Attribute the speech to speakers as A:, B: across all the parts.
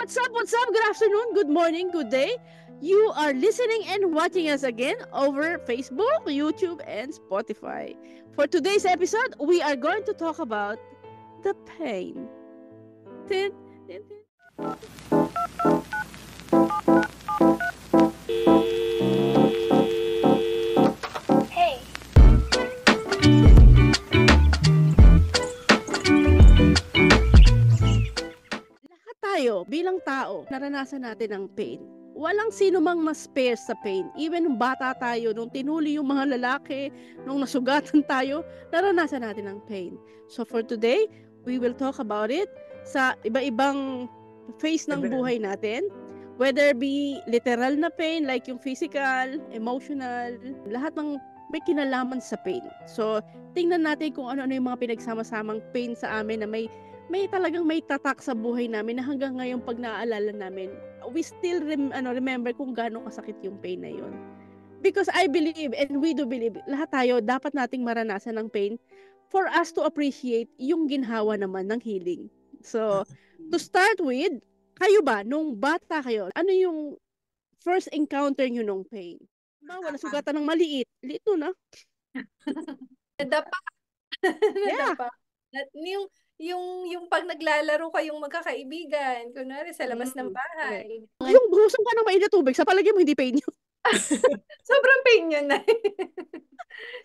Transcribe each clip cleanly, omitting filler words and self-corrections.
A: What's up? What's up? Good afternoon, good morning, good day. You are listening and watching us again over Facebook, YouTube, and Spotify. For today's episode, we are going to talk about the pain. Tin, tin, tin.
B: Hey,
A: Lahat tayo, bilang tao, naranasan natin ang pain. Walang sino mang mas spare sa pain. Even nung bata tayo, nung tinuli yung mga lalaki, nung nasugatan tayo, naranasan natin ang pain. So for today, we will talk about it sa iba-ibang phase ng buhay natin. Whether be literal na pain, like yung physical, emotional, lahat ng may kinalaman sa pain. So, tingnan natin kung ano-ano yung mga pinagsama-samang pain sa amin na may talagang may tatak sa buhay namin na hanggang ngayon pag naaalala namin, we still remember kung gaano kasakit yung pain na yun. Because I believe, and we do believe, lahat tayo dapat nating maranasan ng pain for us to appreciate yung ginhawa naman ng healing. So, to start with, kayo ba, nung bata kayo, ano yung first encounter nyo nung pain? Wala sugatan ng maliit. Liit nun, ah.
B: nadapa.
A: Yeah.
B: Nadapa. Yung pag naglalaro kayong magkakaibigan, kunwari sa labas ng bahay.
A: Yung busong ka ng mainit na tubig, sa palagay mo hindi pain yun.
B: Sobrang pain yun na.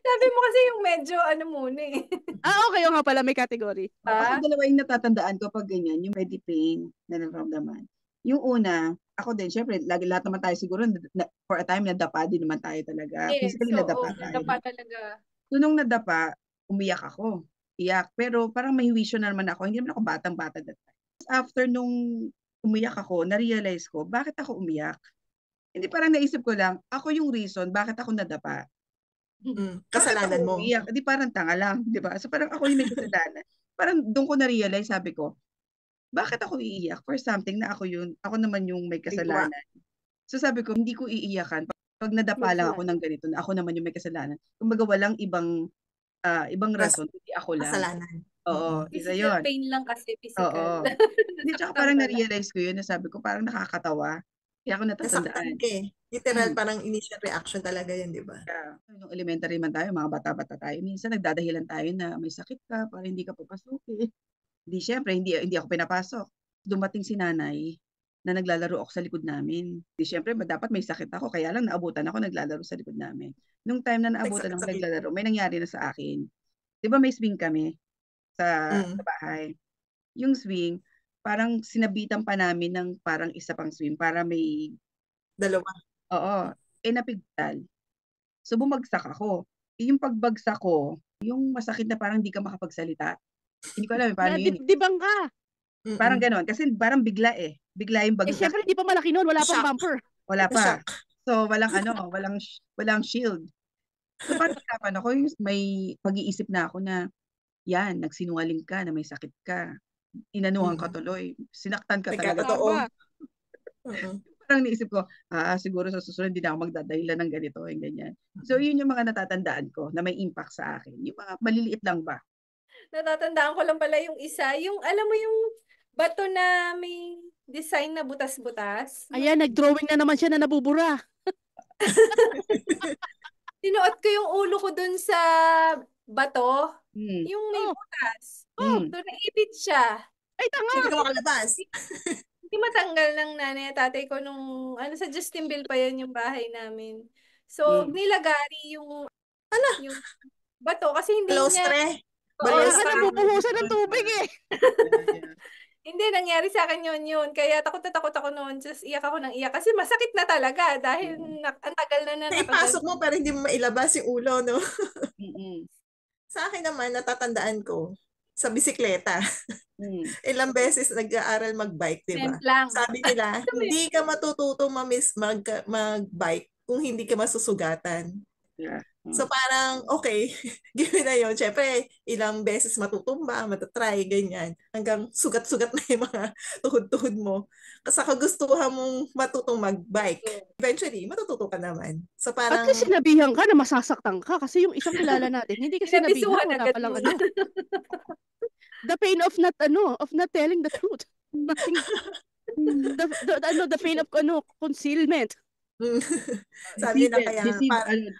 B: Sabi mo kasi yung medyo muna eh.
A: Okay, nga pala, may category.
C: Ako dalawa yung natatandaan ko pag ganyan, yung ready pain na nararamdaman. Yung una, ako din, syempre, lahat naman tayo siguro, for a time, nadapa din naman tayo talaga.
B: Yes,
C: Physically, nadapa tayo.
B: nadapa talaga.
C: So, nung nadapa, umiyak ako. Iyak. Pero parang mahiwisyo na naman ako. Hindi naman ako batang-bata that time. After nung umiyak ako, na-realize ko, bakit ako umiyak? Hindi, parang naisip ko lang, ako yung reason, bakit ako nadapa.
D: Kasalanan mo.
C: Umiyak? Di parang tanga lang, di ba? So parang ako yung may kasalanan. Parang doon ko na-realize, sabi ko, bakit ako iiyak for something na ako naman yung may kasalanan. So sabi ko, hindi ko iiyakan. Pag nadapa lang ako ng ganito, na ako naman yung may kasalanan. Kumbaga walang ibang rason, hindi ako lang.
D: Kasalanan.
C: Oo, isa
B: Physical
C: yun.
B: pain lang kasi, physical.
C: Oo. Hindi, tsaka parang na-realize ko yun, na sabi ko, parang nakakatawa. Kaya ako natatandaan.
D: Nasaktan ka eh. Literal, parang initial reaction talaga yun, di ba?
C: Nung elementary man tayo, mga bata-bata tayo, minsan nagdadahilan tayo na may sakit ka para hindi ka papasukin. Hindi, syempre, hindi ako pinapasok. Dumating si nanay na naglalaro ako sa likod namin. Hindi, syempre, dapat may sakit ako. Kaya lang naabutan ako naglalaro sa likod namin. Nung time na naabutan ako naglalaro, may nangyari na sa akin. Di ba may swing kami sa bahay? Yung swing, parang sinabitan pa namin ng parang isa pang swing para may...
D: Dalawa.
C: Oo. Napigtal. So bumagsak ako. Yung pagbagsak ko, yung masakit na parang hindi ka makapagsalita. Hindi ko alam paano yun.
A: Dibang ka.
C: Parang gano'n. Kasi parang bigla eh. Bigla yung bagsak.
A: Syempre, hindi pa malaki nun. Wala pang bumper.
C: Wala pa. So walang walang shield. So parang hirapan ako. May pag-iisip na ako na, yan, nagsinungaling ka na may sakit ka. Inanuhan ka tuloy. Sinaktan ka talaga.
D: Totoo.
C: Parang naisip ko, siguro sa susunod hindi na ako magdadahilan ng ganito, yung ganyan. So yun yung mga natatandaan ko na may impact sa akin. Yung mga maliliit lang ba?
B: Natatandaan ko lang pala yung isa. Yung, alam mo yung bato na may design na butas-butas?
A: Ayan, nag-drawing na naman siya na nabubura.
B: Sinuot ko yung ulo ko dun sa bato. Yung may butas. So, naipit siya.
A: Ay, tanga!
D: Hindi ka makalabas.
B: Hindi matanggal ng nanay at tatay ko nung, sa Justinville pa yun yung bahay namin. So, nilagari yung, yung bato kasi hindi
D: Balostre.
A: Baka nabubuhusan ng tubig eh.
B: Hindi, nangyari sa akin yun. Kaya takot na takot ako noon. Just iyak ako ng iyak. Kasi masakit na talaga dahil ang tagal na
D: Naipasok mo pero hindi mo mailabas yung ulo, no? Sa akin naman, natatandaan ko, sa bisikleta. Ilang beses nag-aaral mag-bike, di ba? Sabi nila, hindi ka matututong mag-bike kung hindi ka masusugatan.
C: Yeah.
D: So parang, okay, given na yun. Siyempre, ilang beses matutumba, matatry, ganyan. Hanggang sugat-sugat na yung mga tuhod-tuhod mo. Kasi kagustuhan mong matutong mag-bike. Eventually, matututo ka naman. So parang...
A: At least sinabihan ka na masasaktan ka kasi yung isang kilala natin, hindi ka sinabihan, wala palang The pain of not telling the truth. The pain of concealment.
D: Sabi nila kaya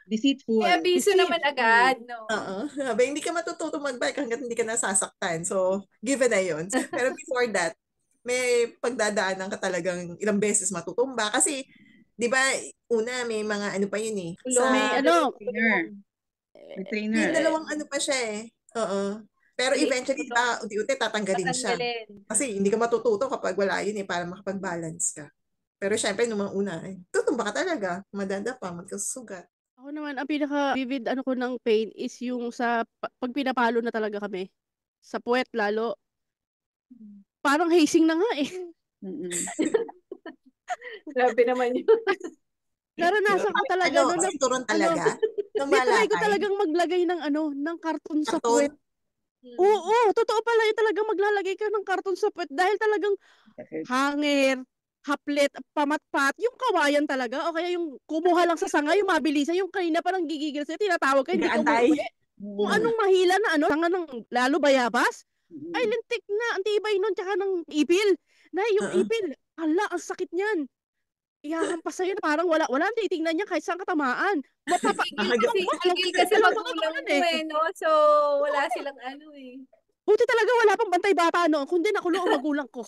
C: deceitful.
B: Kaya abiso naman agad, no?
D: Oo. Sabi, hindi ka matututo mag-bike hanggat hindi ka nasasaktan. So, given na yun. Pero before that, may pagdadaanan ka talagang ilang beses matutumba. Kasi, di ba, una, may mga ano pa yun eh.
A: May
C: trainer.
D: May dalawang ano pa siya eh. Oo. Pero eventually, di ba, unti-unti tatanggalin siya. Kasi hindi ka matututo kapag wala yun eh, para makapag-balance ka. Pero syempre, nung mga una, tutumba ka talaga. Madada pa, magkasugat.
A: Ako naman, ang pinaka-vivid ko ng pain is yung sa pag pinapalo na talaga kami. Sa puwet lalo. Parang hazing na nga eh.
B: Grabe naman yun.
A: Naranasan ko talaga.
D: Sinturon talaga?
A: Try ko talagang maglagay ng karton sa puwet. Oo, totoo pala yun, talagang maglalagay ka ng karton sa puwet dahil talagang hanger, haplet, pamatpat, yung kawayan talaga, o kaya yung kumuha lang sa sanga, yung mabilisan, yung kanina parang gigigil sa'yo, tinatawag ka, hindi ka umuwi. Kung anong mahila na sanga ng lalo bayabas, ay lintik na, ang tibay nun, tsaka ng ipil. Na yung ipil, ala, ang sakit niyan. Ihahampas sa'yo na parang wala ang titingnan niya kahit saan katamaan.
B: Gigil kasi magulang mo eh, no? So, wala silang eh.
A: Buti talaga wala pang bantay bata noon, kundi nakulong ang magulang ko.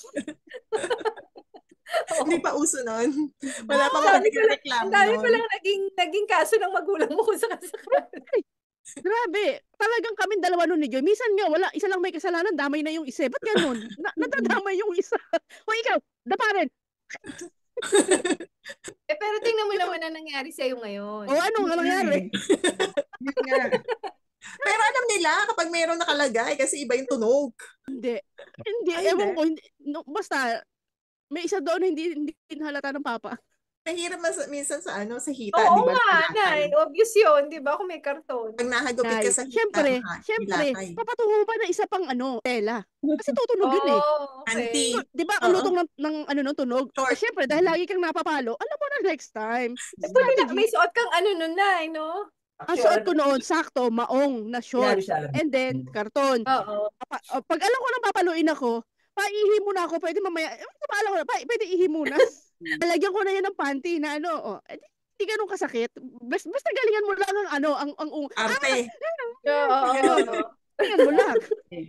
D: Hindi pa uso nun. Wala pa mga nagreklamo nun.
B: Ang dami palang naging kaso ng magulang mo kung sakasakal.
A: Grabe. Talagang kaming dalawa nun ni Joy. Minsan nga, wala. Isa lang may kasalanan. Damay na yung isa. Ba't ganun? Nadadamay yung isa. O ikaw, dapa rin.
B: Pero tingnan mo naman na nangyari sa'yo ngayon.
A: O anong nangyari?
D: Pero alam nila kapag mayroong nakalagay kasi iba yung tunog.
A: Hindi. Ewan ko. Basta, may isa doon hindi halata ng papa.
D: Mahirap minsan sa hita.
B: Oo nga, obvious yun, di ba? Kung may karton.
D: Pag nahagupit ka sa hita,
A: Siyempre, papatungo pa na isa pang tela. Kasi tutunog yun eh.
D: Auntie.
A: Di ba, ang lutong ng tunog? Siyempre, dahil lagi kang napapalo, alam mo na next time.
B: May suot kang nun na, no?
A: Ang suot ko noon, sakto, maong na shorts. And then, karton.
B: Oo.
A: Pag alam ko nang papaluin ako, paihi muna ako, pwede mamaya, pwede ihi muna. Nalagyan ko na yan ng panty na hindi ganun kasakit. Basta galingan mo lang ang
D: arte.
A: Galingan mo lang.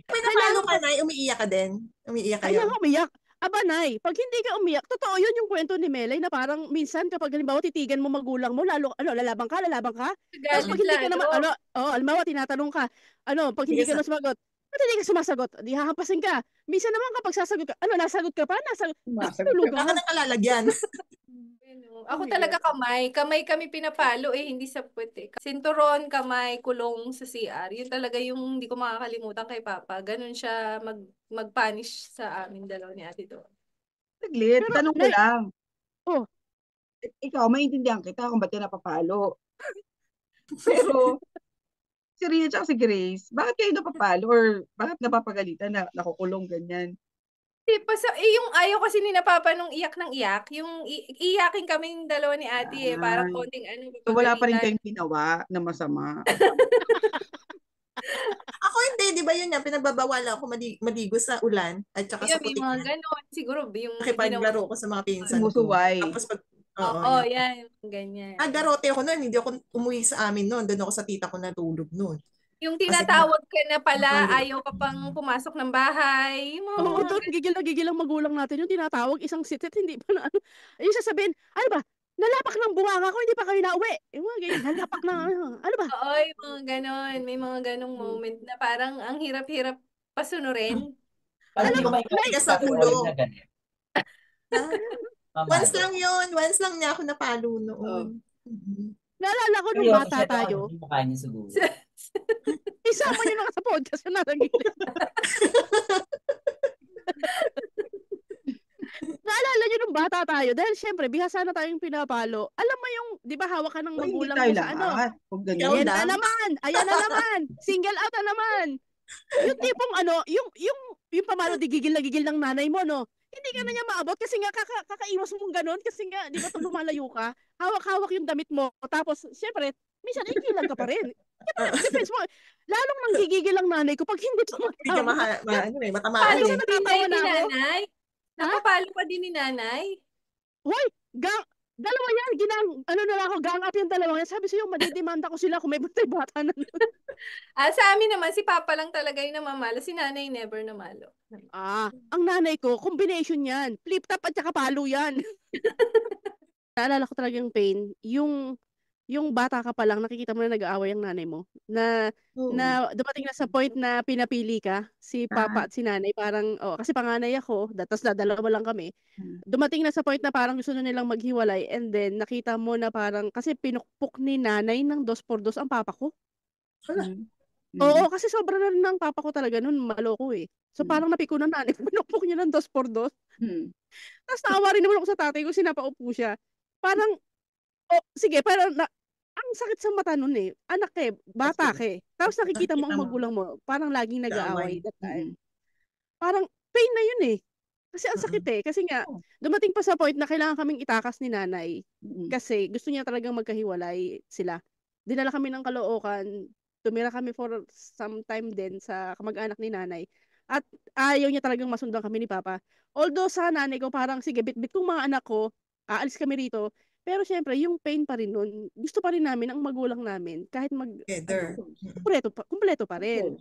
D: Pinapalo ka na, umiiyak ka din. Umiiyak kayo.
A: Kaya umiyak. Abanay, pag hindi ka umiyak, totoo yun yung kwento ni Melay na parang minsan kapag halimbawa titigan mo magulang mo, lalo, lalabang ka? Tapos pag hindi ka naman, halimbawa tinatanong ka, pag hindi ka na sumagot, ba't hindi ka sumasagot? Di hahampasin ka. Minsan naman kapag sasagot ka, nasagot ka pa? Nasagot ka.
D: Baka nakalalagyan.
B: Ako talaga kamay kami pinapalo hindi sa puwet eh. Sinturon, kamay, kulong sa CR. Yun talaga yung hindi ko makakalimutan kay Papa. Ganun siya mag-punish sa amin dalawa ni Ate doon.
C: Saglit, tanong ko lang.
A: Oh.
C: Ikaw, maintindihan kita kung ba't ka napapalo. Pero, si Rina at si Grace, bakit kayo napapalo or bakit napapagalitan na nakukulong ganyan?
B: Yung ayaw kasi ni Papa nung iyak ng iyak, yung iyakin kaming dalawa ni Ate parang konting
C: So wala pa rin kayong ginawa na masama.
D: Ako hindi, di ba yun yan, pinagbabawalan ako maligo sa ulan at saka sa putik.
B: Yung mga ganon, siguro yung
D: nakipaglaro ko sa mga pinsan ko.
C: Sumusuway.
D: Tapos
B: yan, ganyan.
D: Garote ako noon, hindi ako umuwi sa amin noon, doon ako sa tita ko natulog noon.
B: Yung tinatawag ka na pala, ayaw ka pang pumasok ng bahay.
A: Oo, gigil ang magulang natin yung tinatawag, isang sit-sit, hindi pa na yung sasabihin, ano ba, nalapak ng bunganga ko, hindi pa kayo nauwi. Yung mga ganyan, nalapak na, ano ba?
B: Oo, yung mga ganon. May mga ganong moment na parang ang hirap-hirap pasunurin.
D: Alam mo, ka sa ulo. Once lang niya ako napalo noon.
A: Naalala ko nung bata tayo.
E: Mukha niya siguro.
A: Isama niyo na sa podcast na nasa gilid. Naalala niyo nung bata tayo dahil syempre bihasa na tayong pinapalo. Alam mo yung 'di ba hawak ka ng magulang mo sa Ayan na naman. Single out na naman. Yung tipong yung pamalo gigil ng nanay mo no. Hindi ka na niya maabot kasi nga kakaiwas mong ganun kasi nga 'di ba pag lumalayo ka, hawak-hawak yung damit mo. Tapos syempre minsan ikilan ka pa rin. Depends mo. Lalong nang gigigil ang nanay ko pag hindi tumatawa.
D: Hindi ka matamaan.
B: Paano natatawa na ako? Napapalo pa din ni nanay.
A: Hoy, dalawa yan, ano na lang ako, gang up yung dalawa yan. Sabi sa'yo, madidemanda ko sila kung may bata na.
B: Sa amin naman, si Papa lang talaga yung namamalo. Si nanay never namalo.
A: Ang nanay ko, combination yan. Flip top at saka palo yan. Naalala ko talaga yung pain, yung bata ka pa lang, nakikita mo na nag-aaway ang nanay mo. Na dumating na sa point na pinapili ka, si Papa at si nanay. Parang, kasi panganay ako, tapos dalawa lang kami. Dumating na sa point na parang gusto na nilang maghiwalay, and then nakita mo na parang, kasi pinukpok ni nanay ng 2x2 ang papa ko. Oo, kasi sobra na rin ng papa ko talaga nun, maloko eh. So parang napiko na nanay, pinukpok niya ng 2x2. Tapos naawa rin naman ako sa tatay ko, sinapaupo siya. Parang, sige, parang ang sakit sa mata nun eh. Anak eh, bata ka eh. Tapos nakikita mo ang magulang mo, parang laging nag-aaway that time. Parang pain na yun eh. Kasi ang sakit eh. Kasi nga, dumating pa sa point na kailangan kaming itakas ni nanay. Kasi gusto niya talagang magkahiwalay sila. Dinala kami ng Caloocan. Tumira kami for some time din sa kamag-anak ni nanay. At ayaw niya talagang masundan kami ni Papa. Although sa nanay ko parang, sige, bit-bit kong mga anak ko, aalis kami rito. Pero syempre, yung pain pa rin nun, gusto pa rin namin ang magulang namin kahit kumpleto pa rin.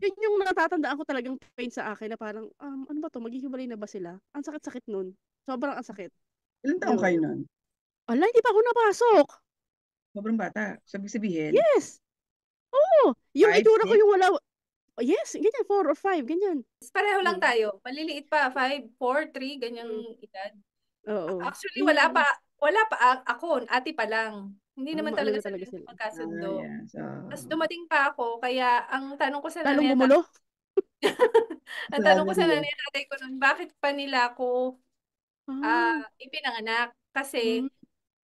A: Yun yung natatandaan ko talagang pain sa akin na parang, ano ba to, maghihiwalay na ba sila? Ang sakit-sakit nun. Sobrang ang sakit.
C: Ilang taong kayo nun?
A: Ala, hindi pa ako napasok.
C: Sobrang bata. Sabihin?
A: Yes. Oo. Yung itsura ko yung wala. Yes, ganyan, 4 or 5, ganyan.
B: Pareho lang tayo. Maliliit pa, 5, 4, 3, ganyang edad.
A: Oo.
B: Actually, wala pa ako, ate pa lang. Hindi naman talaga sila magkasundo. Tapos dumating pa ako, kaya ang tanong ko sa nanay ang tanong ko sa nanay at tatay ko nun, bakit pa nila ako ipinanganak? Kasi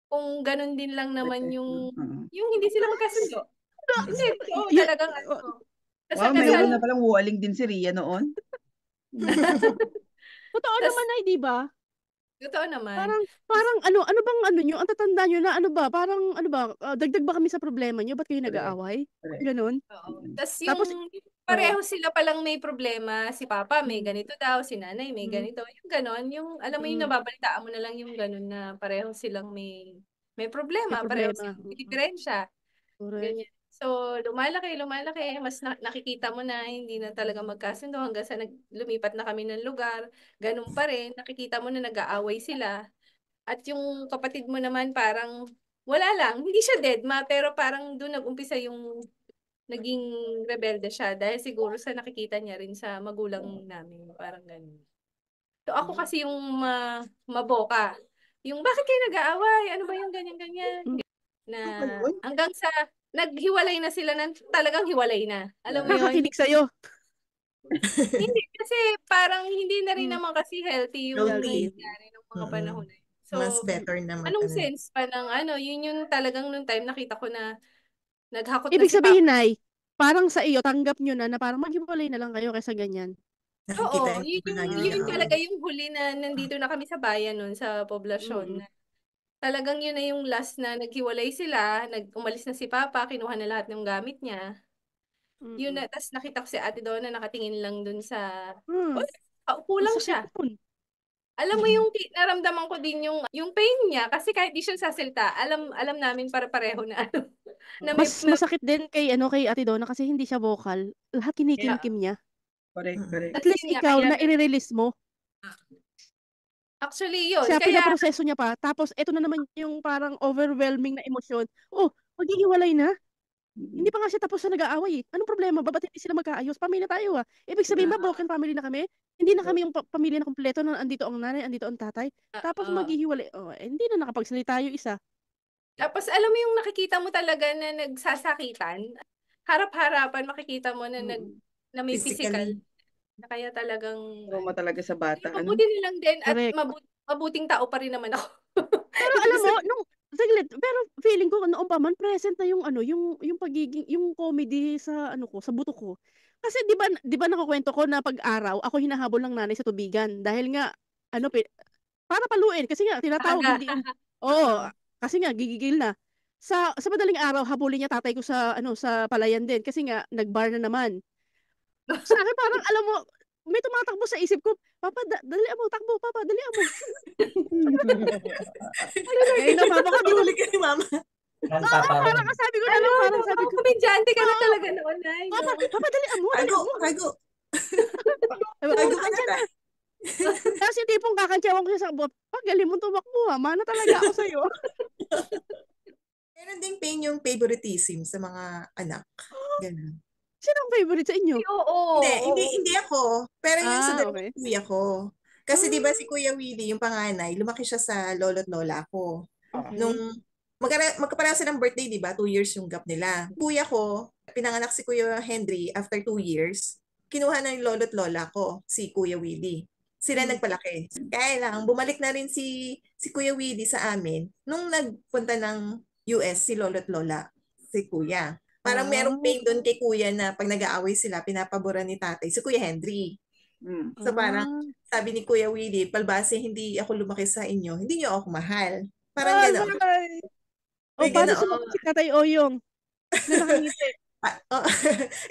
B: kung ganun din lang naman yung hindi sila magkasundo. Hindi, talagang ano.
C: Wow, may na palang waling din si Ria noon.
A: Totoo naman ay, di ba?
B: Totoo naman.
A: Parang ano bang nyo? Ang tatanda nyo na parang dagdag ba kami sa problema nyo? Ba't kayo nag-aaway? Ganun?
B: Oo. Tapos pareho sila palang may problema. Si Papa may ganito daw, si Nanay may ganito. Yung ganon, yung alam mo yung nababalitaan mo na lang yung ganon na pareho silang may problema. Pareho silang may diferensya. Ganyan. So, lumalaki, mas nakikita mo na hindi na talaga magkasundo hanggang sa lumipat na kami ng lugar. Ganun pa rin, nakikita mo na nag-aaway sila. At yung kapatid mo naman parang wala lang, hindi siya deadma, pero parang doon nag-umpisa yung naging rebelde siya dahil siguro sa nakikita niya rin sa magulang namin, parang ganun. So, ako kasi yung maboka. Yung bakit kayo nag-aaway? Ano ba yung ganyan-ganyan? Na hanggang sa naghiwalay na sila talagang hiwalay na. Alam mo yun?
A: Nakakinig sa'yo.
B: Hindi, kasi parang hindi na rin naman kasi healthy yung nangyayari ng mga panahon na yun. So,
D: mas better naman.
B: Anong sense pa ng yun yung talagang nung time nakita ko na naghakot
A: Ibig
B: na si
A: sabihin, Nay, parang sa iyo, tanggap nyo na parang maghiwalay na lang kayo kaysa ganyan.
B: Oo, yun talaga yung huli na nandito na kami sa bayan nun, sa poblasyon. Talagang yun na yung last na naghiwalay sila, umalis na si Papa, kinuha na lahat ng gamit niya. Yun na, tapos nakita ko si Ate Donna nakatingin lang dun sa, paupo lang siya. Alam mo yung naramdaman ko din yung pain niya, kasi kahit di siya sasalita, alam namin pareho na na
A: masakit din kay Ate Donna kasi hindi siya vocal. Lahat kinikim-kim niya.
C: Correct.
A: At least ikaw na i-release mo.
B: Actually, yun.
A: Siya pinaproseso niya pa. Tapos, ito na naman yung parang overwhelming na emosyon. Maghihiwalay na. Hindi pa nga siya tapos na nag-aaway. Anong problema? Ba't hindi sila magkaayos? Pamilya tayo . Ibig sabihin ba, broken family na kami? Hindi na kami yung pamilya na kompleto na andito ang nanay, andito ang tatay. Tapos maghihiwalay. Hindi na nakapagsalita yung isa.
B: Tapos, alam mo yung nakikita mo talaga na nagsasakitan. Harap-harapan, makikita mo na na may physical. Na kaya talagang
C: trauma talaga sa bata.
B: Mabuti nilang din at mabuting tao pa rin naman ako.
A: Pero alam mo, pero feeling ko noon pa man present na yung yung pagiging yung comedy sa sa buto ko. Kasi 'di ba nakakwento ko na pag-araw ako hinahabol ng nanay sa tubigan dahil nga para paluin kasi nga tinatawag hindi kasi nga gigigil na. Sa madaling araw habulin niya tatay ko sa sa palayan din kasi nga nagbar na naman. Sa akin parang alam mo may tumatakbo sa isip ko, Papa, dalian mo, takbo, Papa, dalian mo. Ngayon na, Papa ko,
D: Huli ka ni Mama.
A: Parang sabi ko na lang, parang sabi ko.
B: Komedyante ka na talaga noon, Nay.
A: Papa, dalian mo.
D: Rago.
A: Tapos yung tipong kakantsawan ko sa bot, galing mo tumakbo ha, mana talaga ako sa'yo.
D: Meron ding pain yung favoritism sa mga anak. Ganun.
A: Sinong favorite sa inyo?
B: Oo.
D: Hindi ako. Pero yung sa
A: okay.
D: kuya ko. Kasi di ba si Kuya Willie, yung panganay, lumaki siya sa lolo't lola ko.
A: Okay.
D: Nung magkapareho silang birthday, di ba? 2 years yung gap nila. Kuya ko, pinanganak si Kuya Henry after 2 years. Kinuha na yung lolo't lola ko, si Kuya Willie. Sila nagpalaki. Kaya lang, bumalik na rin si Kuya Willie sa amin nung nagpunta ng US si lolo't lola, si Kuya. Parang merong pain doon kay Kuya na pag nag-aaway sila, pinapaboran ni tatay si Kuya Henry. So parang sabi ni Kuya Willie, palbase hindi ako lumaki sa inyo, hindi niyo ako mahal. Parang gano'n.
A: Paano sumagot si Tatay Oyong? Na nakangiti.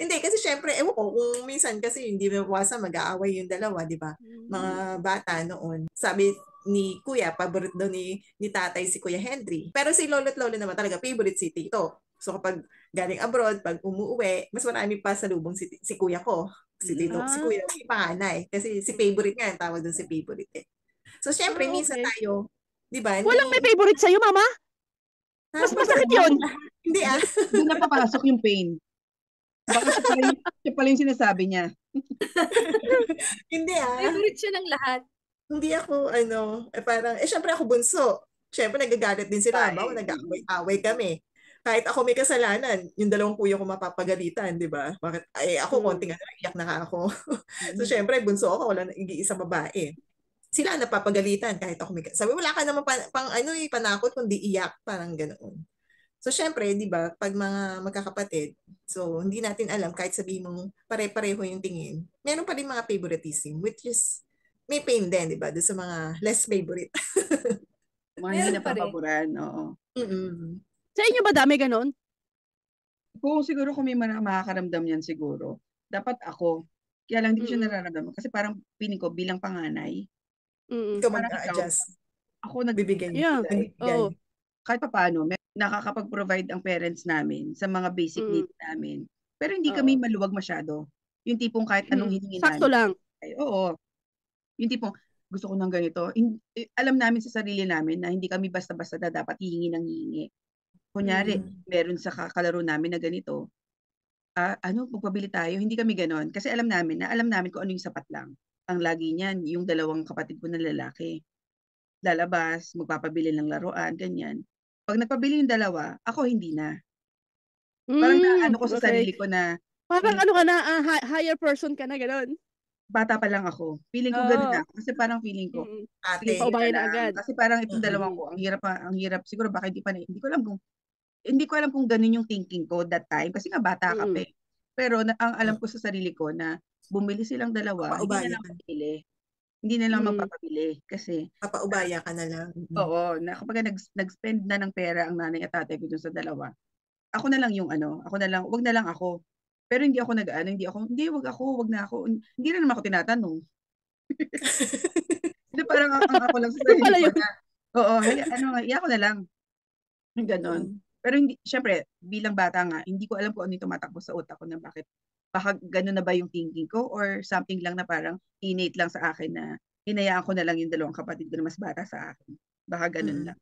D: Hindi, kasi syempre, ewan ko, kung minsan kasi hindi mabawasan mag-aaway yung dalawa, di ba? Mga bata noon. Sabi ni Kuya, paborito daw ni tatay si Kuya Henry. Pero si lolo't lolo naman talaga, favorite si Tito. So kapag galing abroad, pag umuwi, mas marami pa sa lubong si Kuya ko. Si Tito, si Kuya, si panganay. Kasi si favorite nga, tawag dun si favorite eh. So syempre, minsan tayo, di ba?
A: Walang may favorite sa'yo, Mama? Mas masakit yun.
D: Hindi
C: Doon na papasok yung pain. Baka siya pala yung sinasabi niya.
D: Hindi
B: favorite siya ng lahat.
D: Hindi ako, parang, syempre ako bunso. Syempre nagagalit din sila. Bawa nag-away kami. Kahit ako may kasalanan, yung dalawang kuya ko mapapagalitan, di ba? Bakit? Ako, konting iyak na ako. So syempre, bunso ako, wala nag-iisang babae. Sila napapagalitan kahit ako may sabi, wala ka naman panakot kundi iyak, parang ganoon. So syempre, 'di ba, pag mga magkakapatid, so hindi natin alam kahit sabihin mong pare-pareho yung tingin. Meron pa rin mga favoritism which is may pain din, 'di ba, doon sa mga less favorite.
C: Mga hindi napapaboran, oo.
A: Sa inyo ba dami ganon?
C: Kung siguro kung may makakaramdam yan siguro, dapat ako. Kaya lang hindi ko siya nararamdaman kasi parang piling ko bilang panganay,
D: ikaw mag-adjust.
C: Ako nagbibigay. Kahit pa paano, nakakapag-provide ang parents namin sa mga basic needs namin. Pero hindi kami maluwag masyado. Yung tipong kahit anong hiningi namin.
A: Sakto lang.
C: Oo. Yung tipong, gusto ko ng ganito. Alam namin sa sarili namin na hindi kami basta-basta na dapat hihingi ng hihingi. Kunyari, meron sa kakalaro namin na ganito. Magpabili tayo. Hindi kami ganon. Kasi alam namin kung ano yung sapat lang. Ang lagi niyan, yung dalawang kapatid ko na lalaki. Lalabas, magpapabili ng laruan, ganyan. Pag nagpabili yung dalawa, ako hindi na. Parang naano ko sa sarili ko na...
A: Parang ano ka na, higher person ka na, gano'n.
C: Bata pa lang ako. Feeling ko gano'n na. Kasi parang feeling ko,
D: ate,
A: paubayan na agad.
C: Kasi parang itong dalawang ko, ang hirap. Siguro baka hindi ko alam kung gano'n yung thinking ko that time. Kasi nga bata ka pa. Pero ang alam ko sa sarili ko na bumili silang dalawa, hindi na lang papili. Hindi na lang magpapabili kasi
D: papaubaya ka na lang.
C: Oo, na kapag nag-spend na ng pera ang nanay at tatay ko dun sa dalawa. Ako na lang yung wag na lang ako. Pero hindi ako wag na ako. Hindi na naman ako tinatanong. Hindi parang ako lang sa sarili ko na. Oo, ako na lang. Ganon. Pero hindi, syempre, bilang bata nga, hindi ko alam kung ano yung tumatakbo sa utak ko na bakit. Baka gano'n na ba yung thinking ko or something lang na parang innate lang sa akin na hinayaan ko na lang yung dalawang kapatid ko na mas bata sa akin. Baka gano'n lang.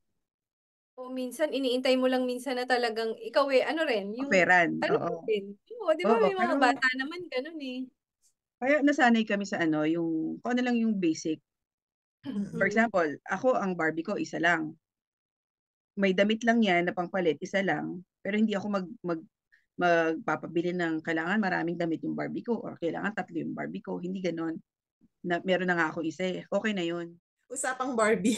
B: O minsan, iniintay mo lang minsan na talagang ikaw yung...
C: Operan.
B: Oo, di ba may mga bata naman gano'n eh.
C: Kaya nasanay kami sa yung kung ano lang yung basic. For example, ako ang Barbie ko, isa lang. May damit lang yan na pangpalit, isa lang. Pero hindi ako magpapabili ng kailangan maraming damit yung Barbie ko or kailangan 3 yung Barbie ko. Hindi ganon. Meron na nga ako isa eh. Okay na yun.
D: Usapang Barbie.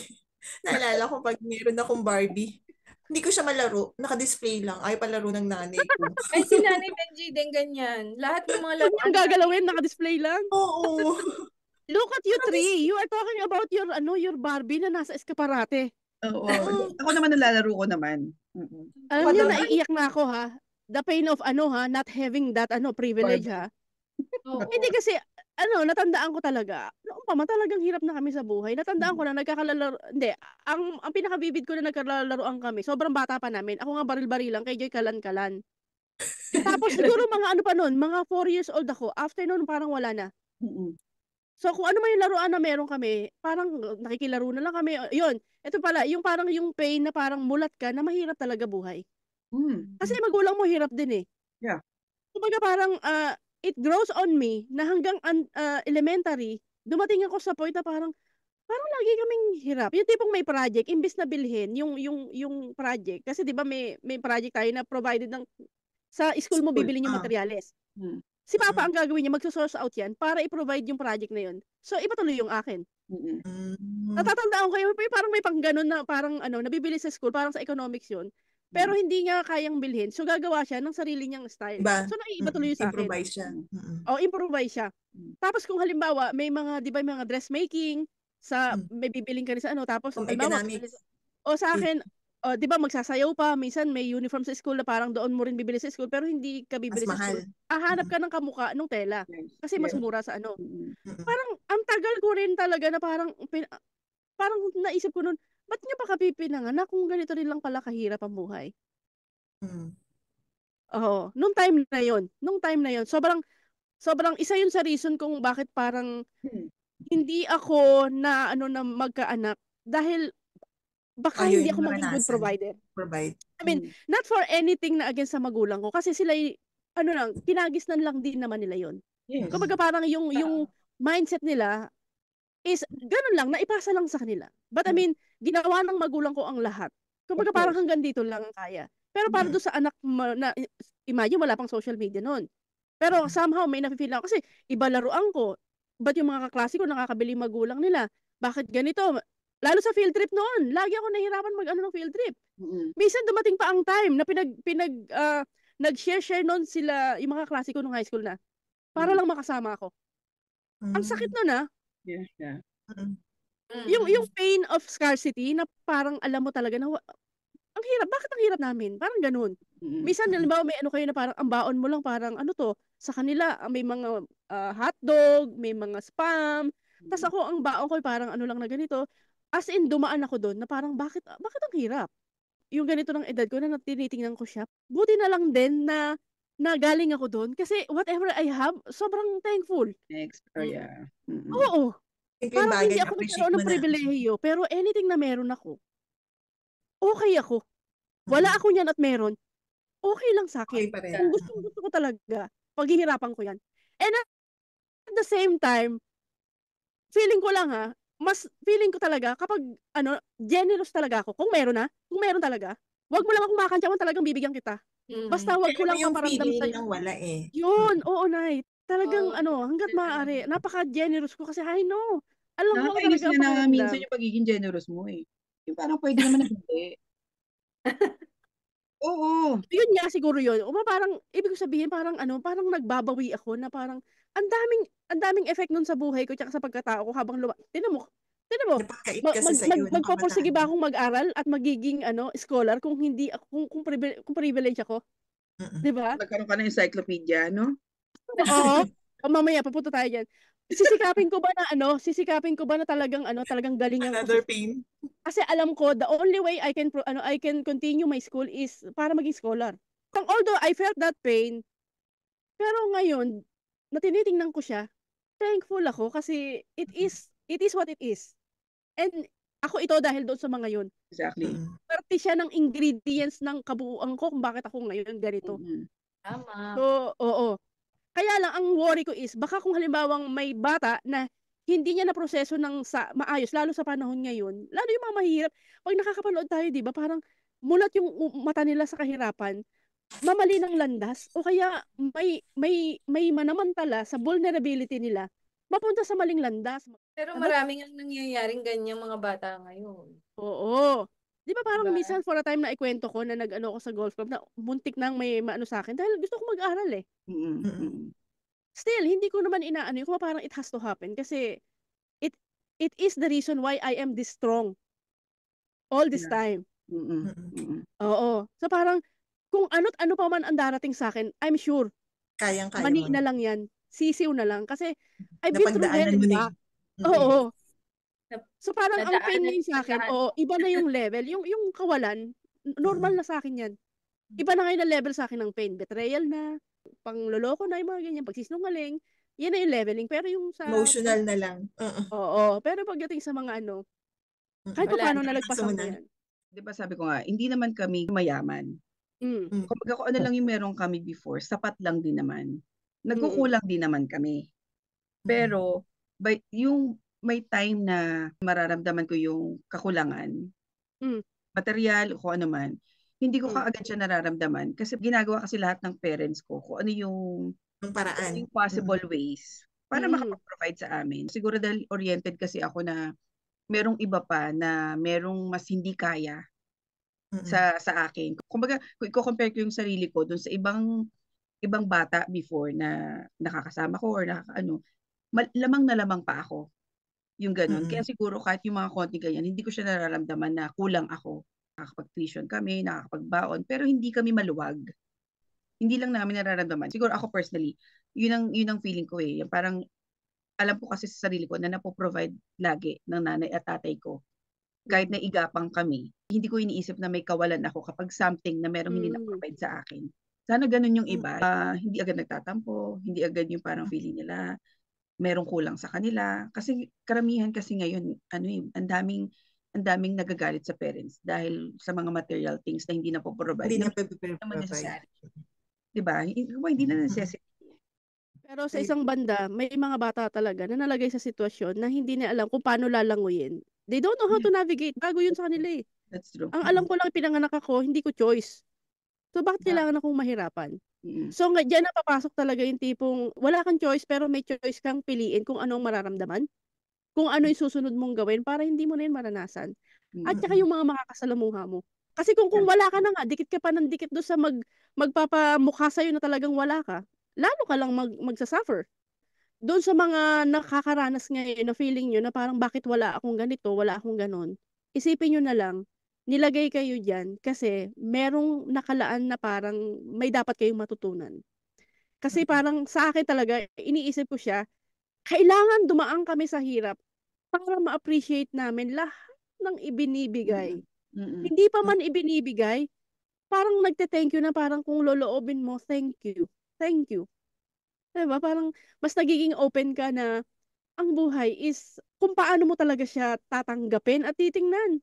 D: Naalala ko pag meron akong Barbie, hindi ko siya malaro. Naka-display lang. Ayaw palaro ng nanay ko.
B: Ay, si Nanay Benji din ganyan. Lahat ng mga laro.
A: Ang gagalawin, naka-display lang?
D: Oo.
A: Look at you three. You are talking about your Barbie na nasa eskaparate.
C: Oo. Ako naman nalalaro ko naman.
A: Alam niyo, naiiyak na ako ha. The pain of not having that privilege ha. Hindi kasi natandaan ko talaga, noon pa man talagang hirap na kami sa buhay. Natandaan ko na hindi, ang pinakabibid ko na nagkalalaruan kami, sobrang bata pa namin. Ako nga baril-barilan, kay Joy kalan-kalan. Tapos siguro mga ano pa nun, mga 4 years old ako. After nun, parang wala na. So, kung ano man yung laruan na meron kami, parang nakikilaro na lang kami. Yun, ito pala, yung parang yung pain na parang mulat ka na mahirap talaga buhay. Kasi magulang mo hirap din eh.
C: Yeah.
A: Kumbaga parang, it grows on me na hanggang elementary, dumating ako sa point na parang lagi kaming hirap. Yung tipong may project, imbis na bilhin yung project. Kasi di ba may project tayo na provided ng sa school mo bibilin yung materyales. Si Papa ang gagawin niya, magso-source out yan para i-provide yung project na yun. So, ipatuloy yung akin. Natatandaan ko kayo, parang may pang ganun na parang nabibili sa school, parang sa economics yun. Pero hindi niya kayang bilhin. So, gagawa siya ng sarili niyang style. So, naiipatuloy sa akin.
D: Improvise siya.
A: Improvise siya. Tapos kung halimbawa, may mga, di ba, may mga dressmaking, may bibiling ka rin sa tapos, halimbawa, sa akin, di ba magsasayaw pa, minsan may uniform sa school na parang doon mo rin bibili sa school, pero hindi ka bibili sa school. Hahanap ka ng kamukha nung tela. Kasi mas mura sa Parang, ang tagal ko rin talaga na parang naisip ko nun, ba't niya pa kapipinanganak kung ganito rin lang pala kahirap ang buhay? Nung time na yun, sobrang isa yun sa reason kung bakit parang hindi ako na magkaanak dahil baka hindi ako maging good provider. I mean, not for anything na against sa magulang ko kasi sila kinagisnan lang din naman nila yun.
C: Yes.
A: Kumbaga parang yung mindset nila is ganun lang, naipasa lang sa kanila. But I mean, ginawa ng magulang ko ang lahat. Kumbaga parang hanggang dito lang ang kaya. Pero para doon sa anak na imagine wala pang social media noon. Pero somehow may nafe-feel ako kasi iba laruan ko. Ba't yung mga kaklase ko nakakabili magulang nila? Bakit ganito? Lalo sa field trip noon, lagi ako nahihirapan ng field trip. Minsan dumating pa ang time na nag-share noon sila, yung mga klase ko nung high school na, para lang makasama ako. Ang sakit noon
C: Yeah.
A: Yung pain of scarcity na parang alam mo talaga na ang hirap, bakit ang hirap namin? Parang ganun. Minsan, halimbawa, may kayo na parang ang baon mo lang parang sa kanila, may mga hotdog, may mga spam. Tapos ako, ang baon ko parang lang na ganito. As in, dumaan ako doon na parang bakit ang hirap? Yung ganito ng edad ko na tinitingnan ko siya. Buti na lang din na galing ako doon kasi whatever I have, sobrang thankful.
C: Yeah.
A: Oo. Parang hindi ako nagkaroon ng pribilehiyo, pero anything na meron ako, okay ako. Wala ako niyan at meron, okay lang sa akin. Kung gusto ko talaga, paghihirapan ko yan. And at the same time, feeling ko lang mas feeling ko talaga kapag generous talaga ako. Kung meron talaga, wag mo lang akong makakantyawan, talagang bibigyan kita. Basta wag ko lang maparamdam sa'yo.
D: Wala
A: Yun, oo, Nay. Talagang hanggat maaari, napaka-generous ko kasi I know. Alam ko talaga ang
C: pakiramdam. Minsan yung pagiging generous mo eh. Yung parang pwede naman na hindi. Oo.
A: Yun nga siguro yun. Parang, ibig sabihin, parang nagbabawi ako na parang, ang daming effect nun sa buhay ko tsaka sa pagkatao ko habang Tinan mo, magpapursige ba akong mag-aral at magiging scholar kung hindi ako, kung privilege ako? Diba?
C: Nagkaroon ka ng encyclopedia, no?
A: Oo. Mamaya, papunta tayo dyan. Sisikapin ko ba na talagang galingan ko.
D: Another pain.
A: Kasi alam ko, the only way I can continue my school is para maging scholar. Although I felt that pain, pero ngayon, na tinitingnan ko siya, thankful ako kasi it is what it is. And ako ito dahil doon sa mga yun.
C: Exactly.
A: Parte siya ng ingredients ng kabuuan ko kung bakit ako ngayon ganito.
B: Tama.
A: So, oo. Kaya lang, ang worry ko is, baka kung halimbawang may bata na hindi niya na proseso ng maayos, lalo sa panahon ngayon, lalo yung mga mahirap, pag nakakapanood tayo, di ba, parang mulat yung mata nila sa kahirapan, mamali ng landas, o kaya may manamantala sa vulnerability nila, mapunta sa maling landas.
B: Pero maraming ang nangyayaring ganyang mga bata ngayon.
A: Oo. Di ba parang minsan for a time na ikwento ko na nag-ano ko sa golf club na muntik nang may maano sa akin dahil gusto ko mag-aral eh. Still, hindi ko naman inaano yung parang it has to happen kasi it is the reason why I am this strong all this time. Oo. So parang kung ano't ano pa man ang darating sa akin, I'm sure
D: kayang-kaya
A: mani na lang yan. sisiw na lang. Kasi I've been through hell
D: Napagdaanan
A: and
D: mo na
A: back.
D: eh.
A: Oo. So parang ang pain
B: Nadaanan
A: ngayon sa akin, iba na yung level. Yung kawalan, normal na sa akin yan. Iba na ngayon na level sa akin ng pain. Betrayal na, pangloloko na, yung mga ganyan, pagsisinungaling. Yan na yung leveling. Pero yung sa...
D: Emotional na lang.
A: Oo. Pero pagdating sa mga kahit pa paano nalagpasan ko yan.
C: Di ba sabi ko nga, hindi naman kami mayaman. Kumbaga kung ano lang yung meron kami before, sapat lang din naman. Nagkukulang din naman kami. Pero, yung may time na mararamdaman ko yung kakulangan, material, kung ano man, hindi ko kaagad siya nararamdaman. Kasi ginagawa kasi lahat ng parents ko kung ano yung
D: paraan,
C: yung possible ways para makapag-provide sa amin. Siguro dahil oriented kasi ako na merong iba pa na merong mas hindi kaya sa akin. Kumbaga, kung i-compare ko yung sarili ko dun sa ibang bata before na nakakasama ko or lamang na lamang pa ako. Yung ganun. Kaya siguro kahit yung mga konting ganyan, hindi ko siya nararamdaman na kulang ako. Nakakapag-tuition kami, nakakapagbaon, pero hindi kami maluwag. Hindi lang namin nararamdaman. Siguro ako personally, yun ang feeling ko eh. Yung parang alam ko kasi sa sarili ko na napoprovide lagi ng nanay at tatay ko. Kahit na igapang kami, hindi ko iniisip na may kawalan ako kapag something na merong hindi na-provide sa akin. Sana ganun yung iba. Hindi agad nagtatampo, hindi agad yung parang feeling nila merong kulang sa kanila. Kasi karamihan kasi ngayon, ang daming nagagalit sa parents dahil sa mga material things na hindi na po-provide.
D: Hindi na
C: naman necessary. Diba? Hindi na necessary.
A: Pero sa isang banda, may mga bata talaga na nalagay sa sitwasyon na hindi na alam kung paano lalanguyin. They don't know how to navigate. Bago yun sa kanila eh.
C: That's true.
A: Ang alam ko lang pinanganak ako, hindi ko choice. So bakit kailangan akong mahirapan? So diyan na papasok talaga yung tipong wala kang choice pero may choice kang piliin kung ano ang mararamdaman. Kung ano yung susunod mong gawin para hindi mo na yun maranasan. At saka yung mga makakasalamuha mo. Kasi kung wala ka na nga, dikit ka pa ng dikit doon sa magpapamukha sa'yo na talagang wala ka, lalo ka lang magsasuffer. Doon sa mga nakakaranas ngayon na feeling nyo na parang bakit wala akong ganito, wala akong ganon, isipin nyo na lang, nilagay kayo dyan kasi merong nakalaan na parang may dapat kayong matutunan. Kasi parang sa akin talaga, iniisip ko siya, kailangan dumaan kami sa hirap para ma-appreciate namin lahat ng ibinibigay. Hindi pa man ibinibigay, parang nagte-thank you na parang kung loloobin mo, thank you. Thank you. Diba? Parang mas nagiging open ka na ang buhay is kung paano mo talaga siya tatanggapin at titingnan.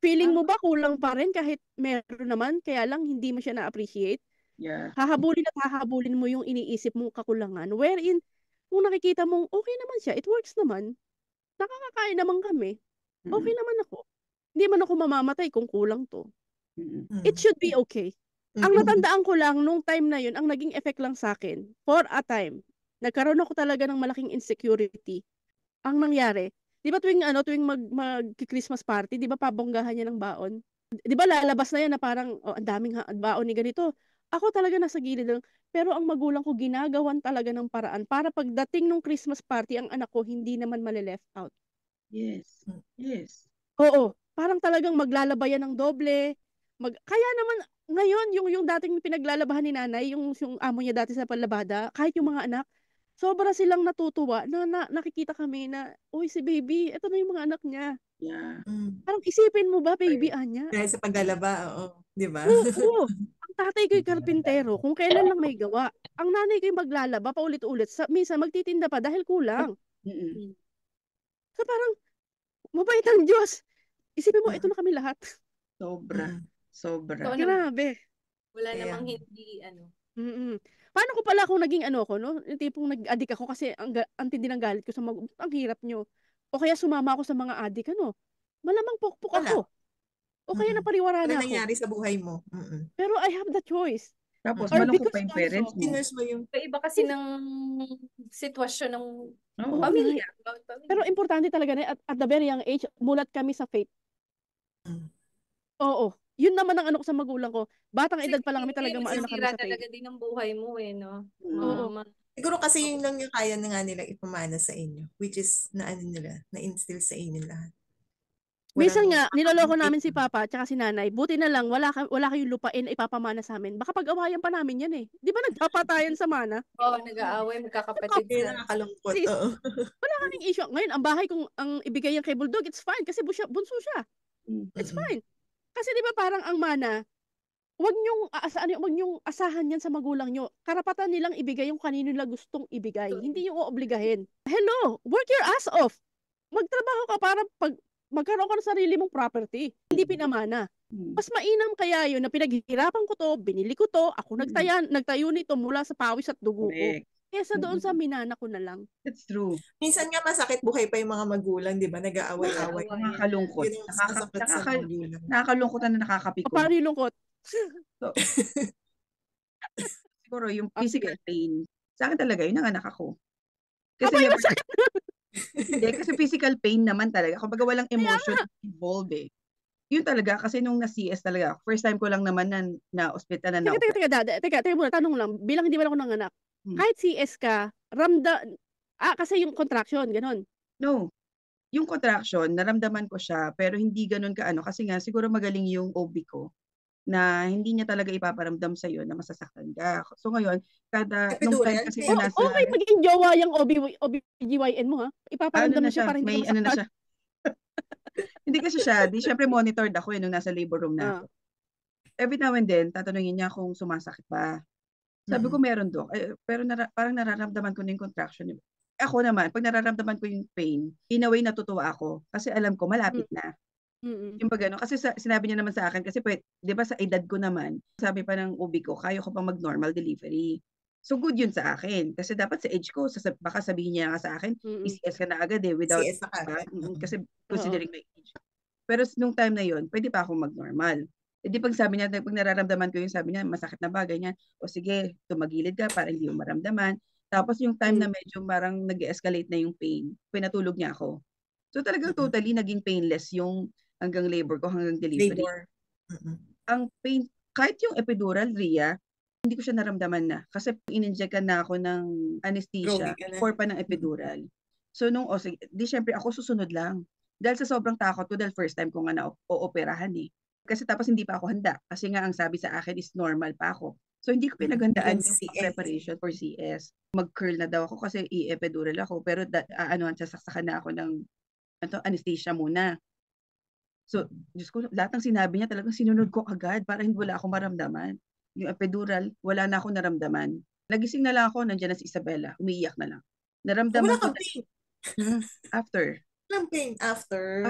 A: Feeling mo ba kulang pa rin kahit meron naman, kaya lang hindi mo siya na-appreciate?
C: Yeah.
A: Hahabulin at hahabulin mo yung iniisip mong kakulangan. Wherein, kung nakikita mong okay naman siya, it works naman, nakakakain naman kami, okay naman ako. Hindi man ako mamamatay kung kulang to. It should be okay. Ang natandaan ko lang, nung time na yun, ang naging effect lang sa akin, for a time, nagkaroon ako talaga ng malaking insecurity. Ang nangyari, di ba tuwing mag-Christmas party, di ba pabonggahan niya ng baon? Di ba lalabas na yan na parang, ang daming baon ni ganito. Ako talaga nasa gilid lang. Pero ang magulang ko ginagawan talaga ng paraan para pagdating ng Christmas party, ang anak ko hindi naman mali-left out.
C: Yes. Yes.
A: Oo. Parang talagang maglalabayan ng doble. Kaya naman, ngayon, yung dating pinaglalabahan ni nanay, yung amo niya dati sa palabada, kahit yung mga anak, sobra silang natutuwa na nakikita kami na, uy, si baby, ito na yung mga anak niya.
C: Yeah.
A: Parang isipin mo ba, baby, Anya?
D: Dahil sa paglalaba, oo. Di ba?
A: Oo. Ang tatay ko'y karpintero, kung kailan lang may gawa. Ang nanay ko'y maglalaba, paulit-ulit. Minsan, magtitinda pa dahil kulang. So parang, mabait ang Diyos. Isipin mo, ito na kami lahat.
C: Sobra.
A: Grabe.
B: Wala namang hindi,
A: Paano ko pala kung naging ko, no? Yung tipong nag-addict ako kasi ang tindi ng galit ko sa ang hirap nyo. O kaya sumama ako sa mga addict, malamang pukpuk ako. O kaya napariwara na ako.
D: Wala nangyari sa buhay mo.
A: Pero I have the choice.
C: Tapos, malungkot pa yung parents mo.
B: Iba kasi ng sitwasyon ng pamilya.
A: Pero importante talaga na at the very young age, mulat kami sa faith. Oo. Yun naman ang ko sa magulang ko. Batang edad pa lang kami talagang maano na kami sa faith.
B: Talaga din ang buhay mo no?
A: Oo.
D: Siguro kasi yun lang yung kaya na nga nila ipamana sa inyo. Which is, na-instill sa inyo lahat.
A: Minsan nga, niloloko namin si Papa at si Nanay. Buti na lang, wala kayong lupain na ipapamana sa amin. Baka pag-awayan pa namin yan eh. Di ba nagpapatayan sa mana?
B: Oo, nag-aaway, magkakapatid na.
D: Nakakalungkot.
A: Sis, wala kaming issue. Ngayon, ang bahay kung ang ibigay yung kay Bulldog, it's fine kasi bunso siya. It's fine. Kasi di ba parang ang mana, wag niyong asahan yan sa magulang nyo. Karapatan nilang ibigay yung kanino nila gustong ibigay. Hindi yung oobligahin. Hello, work your ass off. Magtrabaho ka para magkaroon ka ng sarili mong property. Hindi pinamana. Mas mainam kaya yun na pinaghihirapan ko to, binili ko to, ako nagtayo nito mula sa pawis at dugo ko. Kesa doon sa minana ko na lang.
C: That's true.
D: Minsan nga masakit buhay pa yung mga magulang, di ba? Nag-aaway-aaway.
C: Nakakalungkot. Nakakalungkot na nakakapikon.
A: Paano yung lungkot?
C: Siguro yung physical pain. Sa akin talaga, yun ang anak ako.
A: Kasi
C: hindi, kasi physical pain naman talaga. Kumbaga walang emotion involved eh. Yun talaga, kasi nung na-CS talaga, first time ko lang naman na hospital na
A: Teka muna, tanong lang. Bilang hindi mo ako nanganak, kahit CS ka, kasi yung contraction, ganon.
C: No. Yung contraction, naramdaman ko siya, pero hindi ganon ka kasi nga, siguro magaling yung OB ko, na hindi niya talaga ipaparamdam sa'yo na masasaktan ka. So ngayon, nung time kasi na nasa...
A: Okay, maging jowa yung OBGYN mo ha? Ipaparamdam mo siya para hindi ka masaktan.
C: Hindi kasi siya, syempre monitored ako nung nasa labor room na ako. Every now and then, tatanungin niya kung sumasakit ba. Sabi ko meron Dok, pero parang nararamdaman ko na yung contraction. Ako naman, pag nararamdaman ko yung pain, in a way natutuwa ako kasi alam ko malapit na. Yung pag kasi sinabi niya naman sa akin, kasi di ba sa edad ko naman, sabi pa ng OB ko, kaya ko pang mag-normal delivery. So good yun sa akin. Kasi dapat sa age ko, baka sabihin niya nga sa akin, ECS ka na agad without, kasi considering my age. Pero nung time na yun, pwede pa akong mag-normal. E di pag sabi niya, pag nararamdaman ko yung sabi niya, masakit na ba, ganyan, o sige, tumagilid ka para hindi mo maramdaman. Tapos yung time na medyo parang nag-escalate na yung pain, pinatulog niya ako. So talagang totally naging painless yung hanggang labor ko, hanggang delivery. Ang pain, kahit yung epidural, Ria, hindi ko siya naramdaman na. Kasi in-injectan na ako ng anesthesia before pa ng epidural. So di syempre ako susunod lang. Dahil sa sobrang takot ko, dahil first time ko nga na-ooperahan Kasi tapos hindi pa ako handa. Kasi nga ang sabi sa akin is normal pa ako. So hindi ko pinaghandaan yung preparation for CS. Mag-curl na daw ako kasi i-epidural ako. Pero sasaksakan na ako ng anesthesia muna. So, Diyos ko, lahat ng sinabi niya talagang sinunod ko agad para hindi wala akong maramdaman. Yung epidural, wala na akong naramdaman. Nagising na lang ako, nandiyan na si Isabella. Umiiyak na lang. Naramdaman ko
D: pain.
C: After.
D: Walang pain after.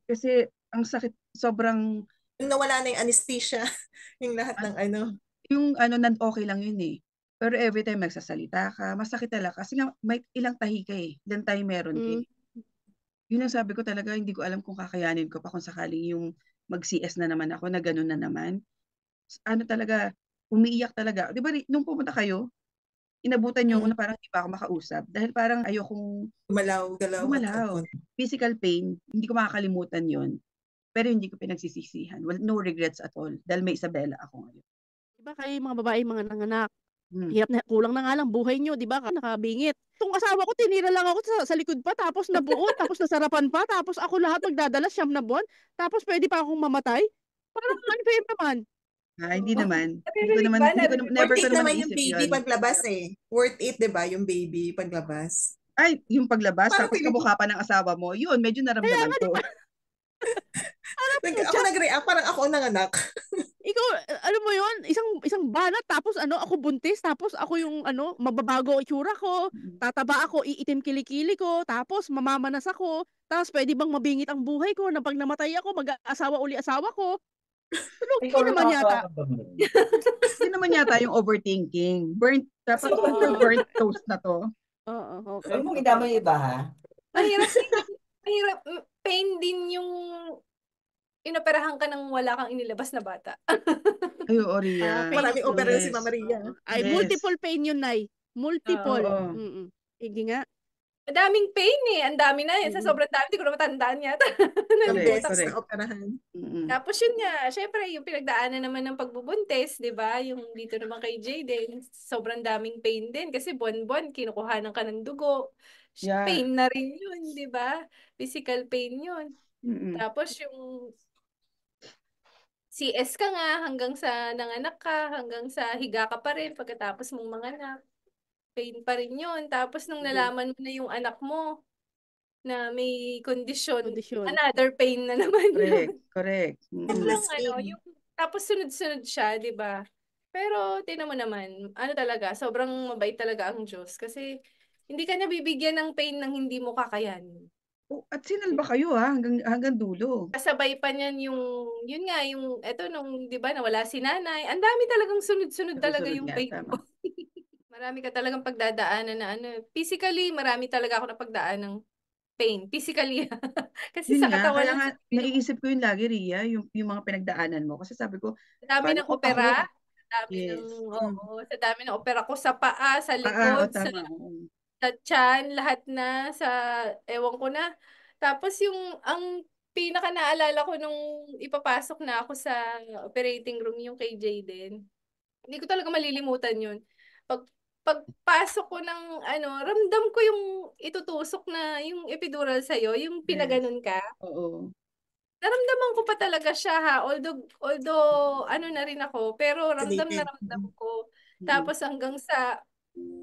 C: Kasi ang sakit, sobrang...
D: Nawala na yung anesthesia. Yung lahat ng
C: Yung okay lang yun Pero every time nagsasalita ka, masakit talaga. Kasi nga, may ilang tahi ka ilang tahi meron ka Yun ang sabi ko talaga, hindi ko alam kung kakayanin ko pa kung sakaling yung mag-CS na naman ako, na gano'n na naman. Talaga, umiiyak talaga. Di ba, nung pumunta kayo, inabutan niyo na parang hindi pa ako makausap. Dahil parang ayokong gumalaw. Physical pain, hindi ko makakalimutan yon. Pero hindi ko pinagsisisihan. No regrets at all. Dahil may Isabella ako ngayon.
A: Diba kayo mga babae, mga nanganak, hirap na, kulang na nga lang buhay nyo, di ba? Nakabingit. Itong asawa ko, tinira lang ako sa likod pa, tapos nabuo, tapos nasarapan pa, tapos ako lahat magdadala, 9 na buwan, tapos pwede pa akong mamatay? Parang unfair naman.
C: Hindi naman. Never ko naman
D: yung baby paglabas Worth it, di ba? Yung baby paglabas.
C: Ay, yung paglabas, tapos kamukha pa ng asawa mo, yun, medyo naramdaman ko.
D: Ako nag-react, parang ako ang nanganak.
A: Ikaw, alam mo yun, isang banat, tapos ako buntis, tapos ako yung mababago itsura ko, tataba ako, iitim kilikili ko, tapos mamamanas ako, tapos pwede bang mabingit ang buhay ko na pag namatay ako, mag-asawa uli asawa ko. Hindi naman yata.
C: Hindi naman yata yung overthinking. Dapat burnt toast na to.
A: Oo, okay.
E: Huwag mong idamay iba ha.
B: Mahirap. Pain din yung inoperahan ka nang wala kang inilabas na bata.
C: Ay, Ria.
D: Maraming opera si Mama Ria.
A: Ay, multiple pain yun, Nay. Multiple. Hindi nga.
B: Ang daming pain Ang dami na Sa sobrang dami, hindi ko na matandaan yata.
C: Correct.
D: Na operahan.
B: Tapos yun nga, syempre, yung pinagdaanan naman ng pagbubuntis, di ba? Yung dito naman kay Jayden, sobrang daming pain din. Kasi buwan-buwan, kinukuhanan ka ng dugo. Yeah. Pain na rin yun, di ba? Physical pain yun. Tapos yung CS ka nga hanggang sa nanganak ka, hanggang sa higa ka pa rin pagkatapos mong manganak. Pain pa rin yun. Tapos nung nalaman mo na yung anak mo na may kondisyon, another pain na naman yun.
C: Correct.
B: Sobrang yung, tapos sunod-sunod siya, di ba? Pero tinan mo naman, ano talaga, sobrang mabait talaga ang Diyos. Kasi hindi ka nabibigyan ng pain ng hindi mo kakayanin.
C: At sinalba kayo hanggang dulo.
B: Kasabay pa niyan yun nga, yung, eto nung, di ba, nawala si nanay. Ang dami talagang sunod-sunod talaga yung pain ko. Marami ka talagang pagdadaanan na physically, marami talaga ako na pagdaan ng pain. Physically. Kasi
C: yun
B: sa katawan
C: kaya
B: lang.
C: Nga, naiisip ko yun lagi, Ria, yung mga pinagdaanan mo. Kasi sabi ko,
B: dami ng opera. Sa dami ng opera ko sa paa, sa likod, sa tiyan, lahat na, ewan ko na. Tapos ang pinaka naalala ko nung ipapasok na ako sa operating room, yung kay Jayden. Hindi ko talaga malilimutan yun. Pagpasok ko ng ramdam ko yung itutusok na yung epidural sa'yo, yung pinaganon ka.
C: Oo.
B: Naramdaman ko pa talaga siya ha. Although na rin ako, pero ramdam na ramdam ko. Tapos hanggang sa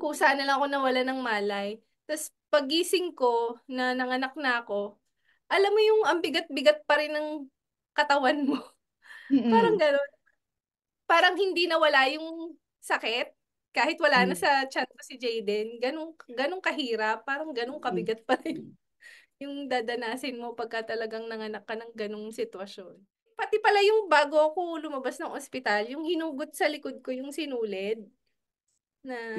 B: kusa na lang ako nawala ng malay. Tapos pagising ko na nanganak na ako, alam mo yung ang bigat-bigat pa rin ng katawan mo. Parang gano'n. Parang hindi nawala yung sakit. Kahit wala na sa tiyan ko si Jayden. Ganun kahirap. Parang ganun kabigat pa rin yung dadanasin mo pagka talagang nanganak ka ng ganung sitwasyon. Pati pala yung bago ako lumabas ng ospital, yung hinugot sa likod ko yung sinulid na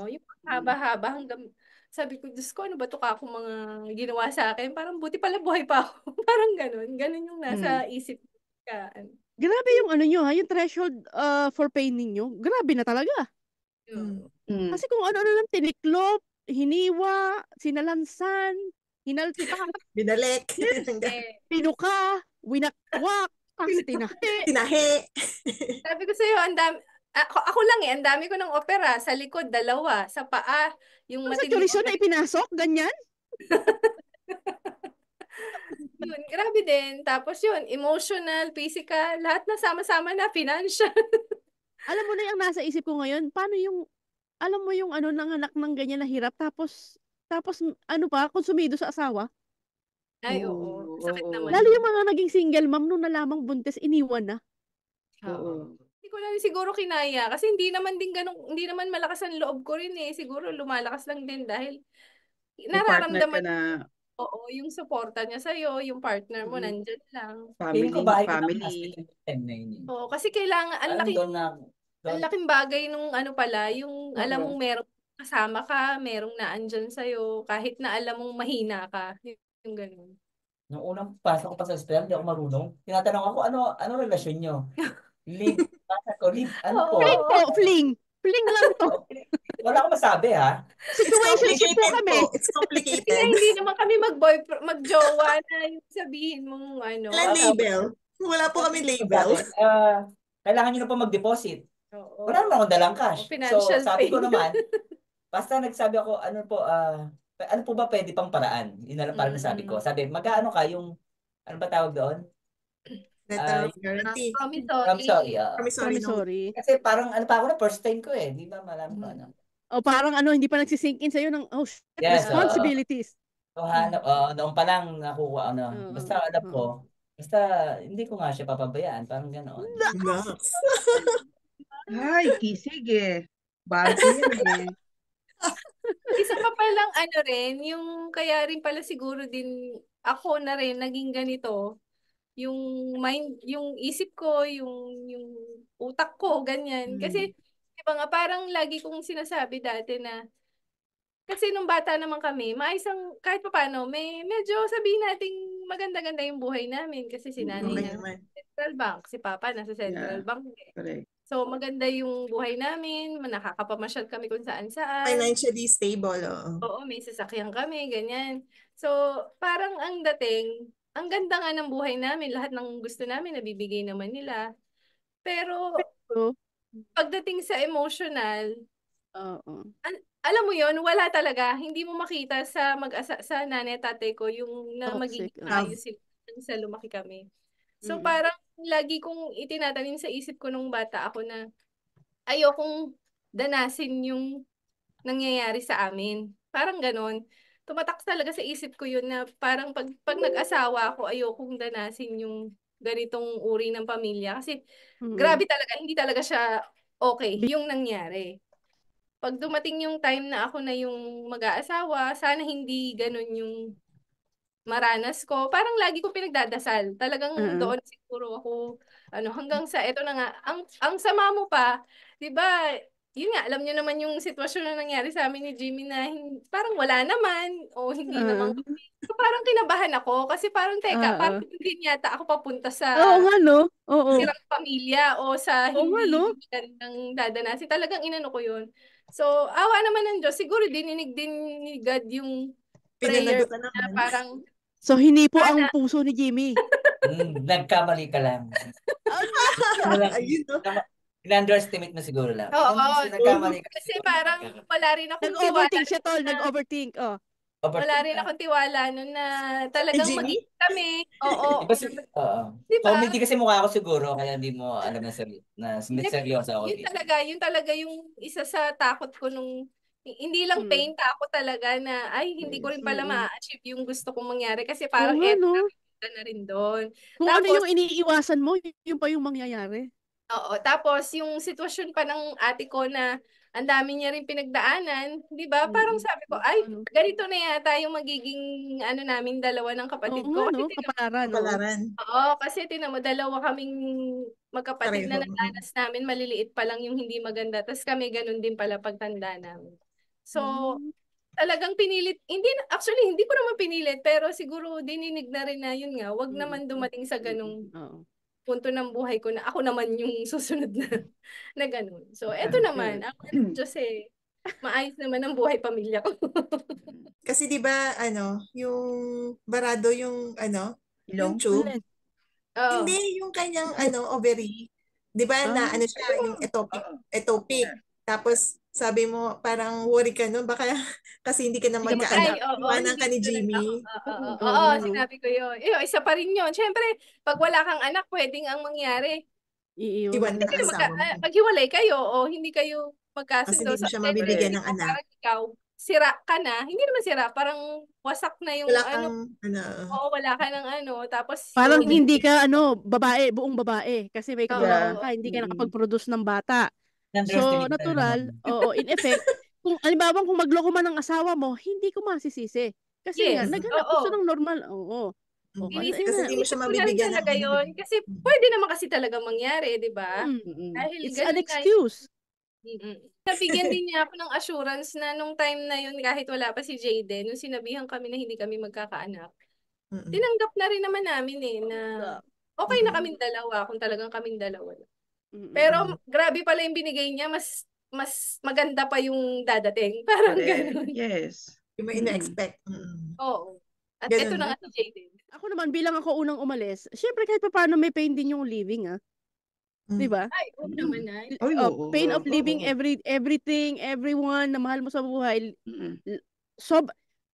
B: yung haba-haba hanggang sabi ko, Diyos ko, ano ba to ako mga ginawa sa akin? Parang buti pala buhay pa ako. Parang ganun. Ganun yung nasa isip ka.
A: Grabe yung nyo yung threshold for pain ninyo. Grabe na talaga. Kasi kung ano lang tiniklop, hiniwa, sinalansan, hinalpak,
D: binalik,
A: pinuka, winakwak,
D: tinahe.
B: Sabi ko sa'yo, ako lang ang dami ko ng opera. Sa likod, 2. Sa paa, yung
A: matinding sa chorizo na ipinasok, ganyan?
B: Yun, grabe din. Tapos yun, emotional, physical, lahat na sama-sama na, financial.
A: Alam mo na yung nasa isip ko ngayon, paano yung, alam mo yung nanganak ng ganyan na hirap, tapos konsumido sa asawa?
B: Ay, oo. Sakit naman.
A: Lalo yung mga naging single mom nung nalamang buntis, iniwan na.
B: Oo. Hindi ko na siguro kinaya kasi hindi naman malakas ang loob ko rin eh. Siguro lumalakas lang din dahil nararamdaman oo, yung suporta niya sa'yo, yung partner mo nandyan lang.
C: Family.
B: Oo, kasi kailangan ang laking bagay nung pala, yung alam mong merong kasama ka, merong naandyan sa'yo, kahit na alam mong mahina ka. Yung ganun.
E: Nung unang pasok ko pa sa ospital, hindi ako marunong. Tinatanong ako, ano relasyon nyo? Live. Ano po?
A: Fling. Fling lang to.
E: Wala akong masabi ha.
A: Situationship po kami.
D: It's complicated.
B: Kaya hindi naman kami mag-jowa na yung sabihin mong
D: Walang label. Wala po kami label.
E: Kailangan nyo na po mag-deposit.
B: Oo.
E: Wala naman akong dalang cash. So sabi ko naman, basta nagsabi ako, ano po ba pwede pang paraan? Yun na lang parang nasabi ko. Sabi, magkano ka yung, ano ba tawag doon?
D: Letter of guarantee.
B: Promissory.
E: Kasi parang pa ako na first time ko eh. Di ba malam ko
A: O parang hindi pa nagsisink in sa'yo ng responsibilities.
E: Noon pa lang nakuha basta alam ko, basta hindi ko nga siya papabayaan. Parang ganoon.
C: Ay, kisig eh. Bago yan eh.
B: Isa pa palang rin, yung kaya rin pala siguro din ako na rin naging ganito. Yung yung isip ko, yung utak ko, ganyan. Kasi, di ba nga, parang lagi kong sinasabi dati na, kasi nung bata naman kami, kahit pa paano, medyo sabihin nating maganda-ganda yung buhay namin. Kasi si nanay niya Central Bank, si papa nasa Central Bank.
C: Correct.
B: So, maganda yung buhay namin, nakakapamasyal kami kung saan-saan.
D: Financially stable,
B: Oo, may sasakyan kami, ganyan. So, parang ang dating, ang ganda nga ng buhay namin, lahat ng gusto namin, nabibigay naman nila. Pero, pagdating sa emotional, alam mo yon, wala talaga. Hindi mo makita sa nanay tatay ko yung na magiging ayos sila. sa lumaki kami. So parang lagi kong itinatanim sa isip ko nung bata ako na ayokong danasin yung nangyayari sa amin. Parang ganon. Tumatak talaga sa isip ko yun na parang pag nag-asawa ako, ayokong danasin yung ganitong uri ng pamilya. Kasi grabe talaga, hindi talaga siya okay yung nangyari. Pag dumating yung time na ako na yung mag-aasawa, sana hindi ganon yung maranas ko. Parang lagi ko pinagdadasal. Talagang doon siguro ako, hanggang sa, eto na nga, ang sama mo pa, di ba, yun nga, alam niyo naman yung sitwasyon na nangyari sa amin ni Jimmy na parang wala naman, o hindi naman kami. So, parang kinabahan ako, kasi parang, teka, parang hindi yata ako papunta sa
A: Oo nga, no? Oo.
B: sirang pamilya o sa
A: Oo nga,
B: hindi
A: no?
B: magandang dadanasin. Talagang inano ko yun. So, awa naman ng Diyos. Siguro dininig din ni God yung prayer
D: Pinanagutan
B: na
D: naman.
B: parang
A: So, hinipo ang puso ni Jimmy.
E: Nagkamali ka lang.
D: Ayun, no?
E: In-underestimate mo siguro lang.
B: Oo.
E: Nagkamali ka.
B: Kasi parang wala rin akong tiwala.
A: Nag-overthink siya, tol. Nag-overthink. Oh.
B: Wala rin akong tiwala nun na talagang
D: Jimmy?
B: mag-iit kami. Oo.
E: Diba? Comedy kasi mukha ako siguro, kaya hindi mo alam na seryoso ako.
B: Yun talaga yung isa sa takot ko nung, hindi lang pain, takot talaga na, ay, hindi ko rin pala ma-achieve yung gusto kong mangyari. Kasi parang na rin doon.
A: Kung tapos, ano yung iniiwasan mo, yun pa yung mangyayari.
B: Oo. Tapos, yung sitwasyon pa ng ate ko na ang dami niya rin pinagdaanan, di ba? Parang sabi ko, ay, ganito na yata yung magiging namin dalawa ng kapatid ko.
A: Oo, kapalaran.
B: Oo, kasi tinamo, dalawa kaming magkapatid na nadanas namin, maliliit pa lang yung hindi maganda. Tapos kami ganun din pala pagtanda namin. So, talagang pinilit, actually, hindi ko naman pinilit, pero siguro dininig na rin na yun nga, wag naman dumating sa ganung punto ng buhay ko na ako naman yung susunod na ganun. So, eto naman, ako ng Diyos maayos naman ang buhay pamilya ko.
D: Kasi 'di ba yung barado yung yung tube. Hindi yung kanyang ovary. 'Di ba na siya yung ectopic. Tapos sabi mo parang worry ka no baka kasi hindi ka na magkaanak. Iwanan ka ni Jimmy.
B: Oo, sinabi ko yun. Isa pa rin yun. Siyempre, pag wala kang anak, pwedeng ang mangyari.
D: Iwan na asawa mo.
B: Maghiwalay kayo o hindi kayo magkasundo.
D: Kasi hindi mo siya mabibigyan ng anak.
B: Parang ikaw, sira ka na. Hindi naman sira, parang wasak na yung Oo, wala ka ng Tapos
A: parang hindi ka babae, buong babae. Kasi may kagulangan ka, hindi ka nakapag-produce ng bata. So, natural, in effect, kung alimbawang kung magloko man ng asawa mo, hindi ko masisisi. Kasi nga, naghanap gusto ng normal. Oo.
D: Kasi hindi mo siya mabibigyan
B: talaga yun. Kasi pwede naman kasi talaga mangyari, di ba?
A: It's an excuse.
B: Nabigyan din niya ako ng assurance na nung time na yun, kahit wala pa si Jayden, nung sinabihan kami na hindi kami magkakaanak, tinanggap na rin naman namin na okay na kaming dalawa kung talagang kaming dalawa. Pero grabe pala yung binigay niya, mas maganda pa yung dadating. Parang gano'n.
C: Yes.
D: Yung may ina-expect.
B: Oo. At ito na nga si Jayden.
A: Ako naman, bilang ako unang umalis, syempre kahit paano may pain din yung living, Diba?
B: Ay, naman
A: pain of living everything, everyone na mahal mo sa buhay.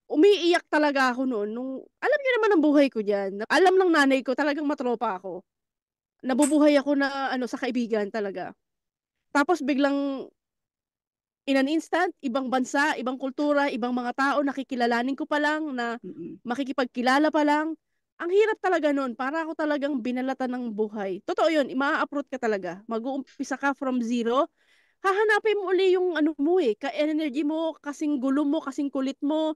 A: Umiiyak talaga ako noon. Alam niyo naman ang buhay ko diyan. Alam ng nanay ko, talagang matropa ako. Nabubuhay ako na sa kaibigan talaga. Tapos biglang in an instant, ibang bansa, ibang kultura, ibang mga tao, nakikilalanin ko pa lang, na makikipagkilala pa lang. Ang hirap talaga nun. Para ako talagang binalatan ng buhay. Totoo yun, maa-uproot ka talaga. Mag-uumpisa ka from zero. Hahanapin mo uli yung ka-energy mo, kasing gulo mo, kasing kulit mo,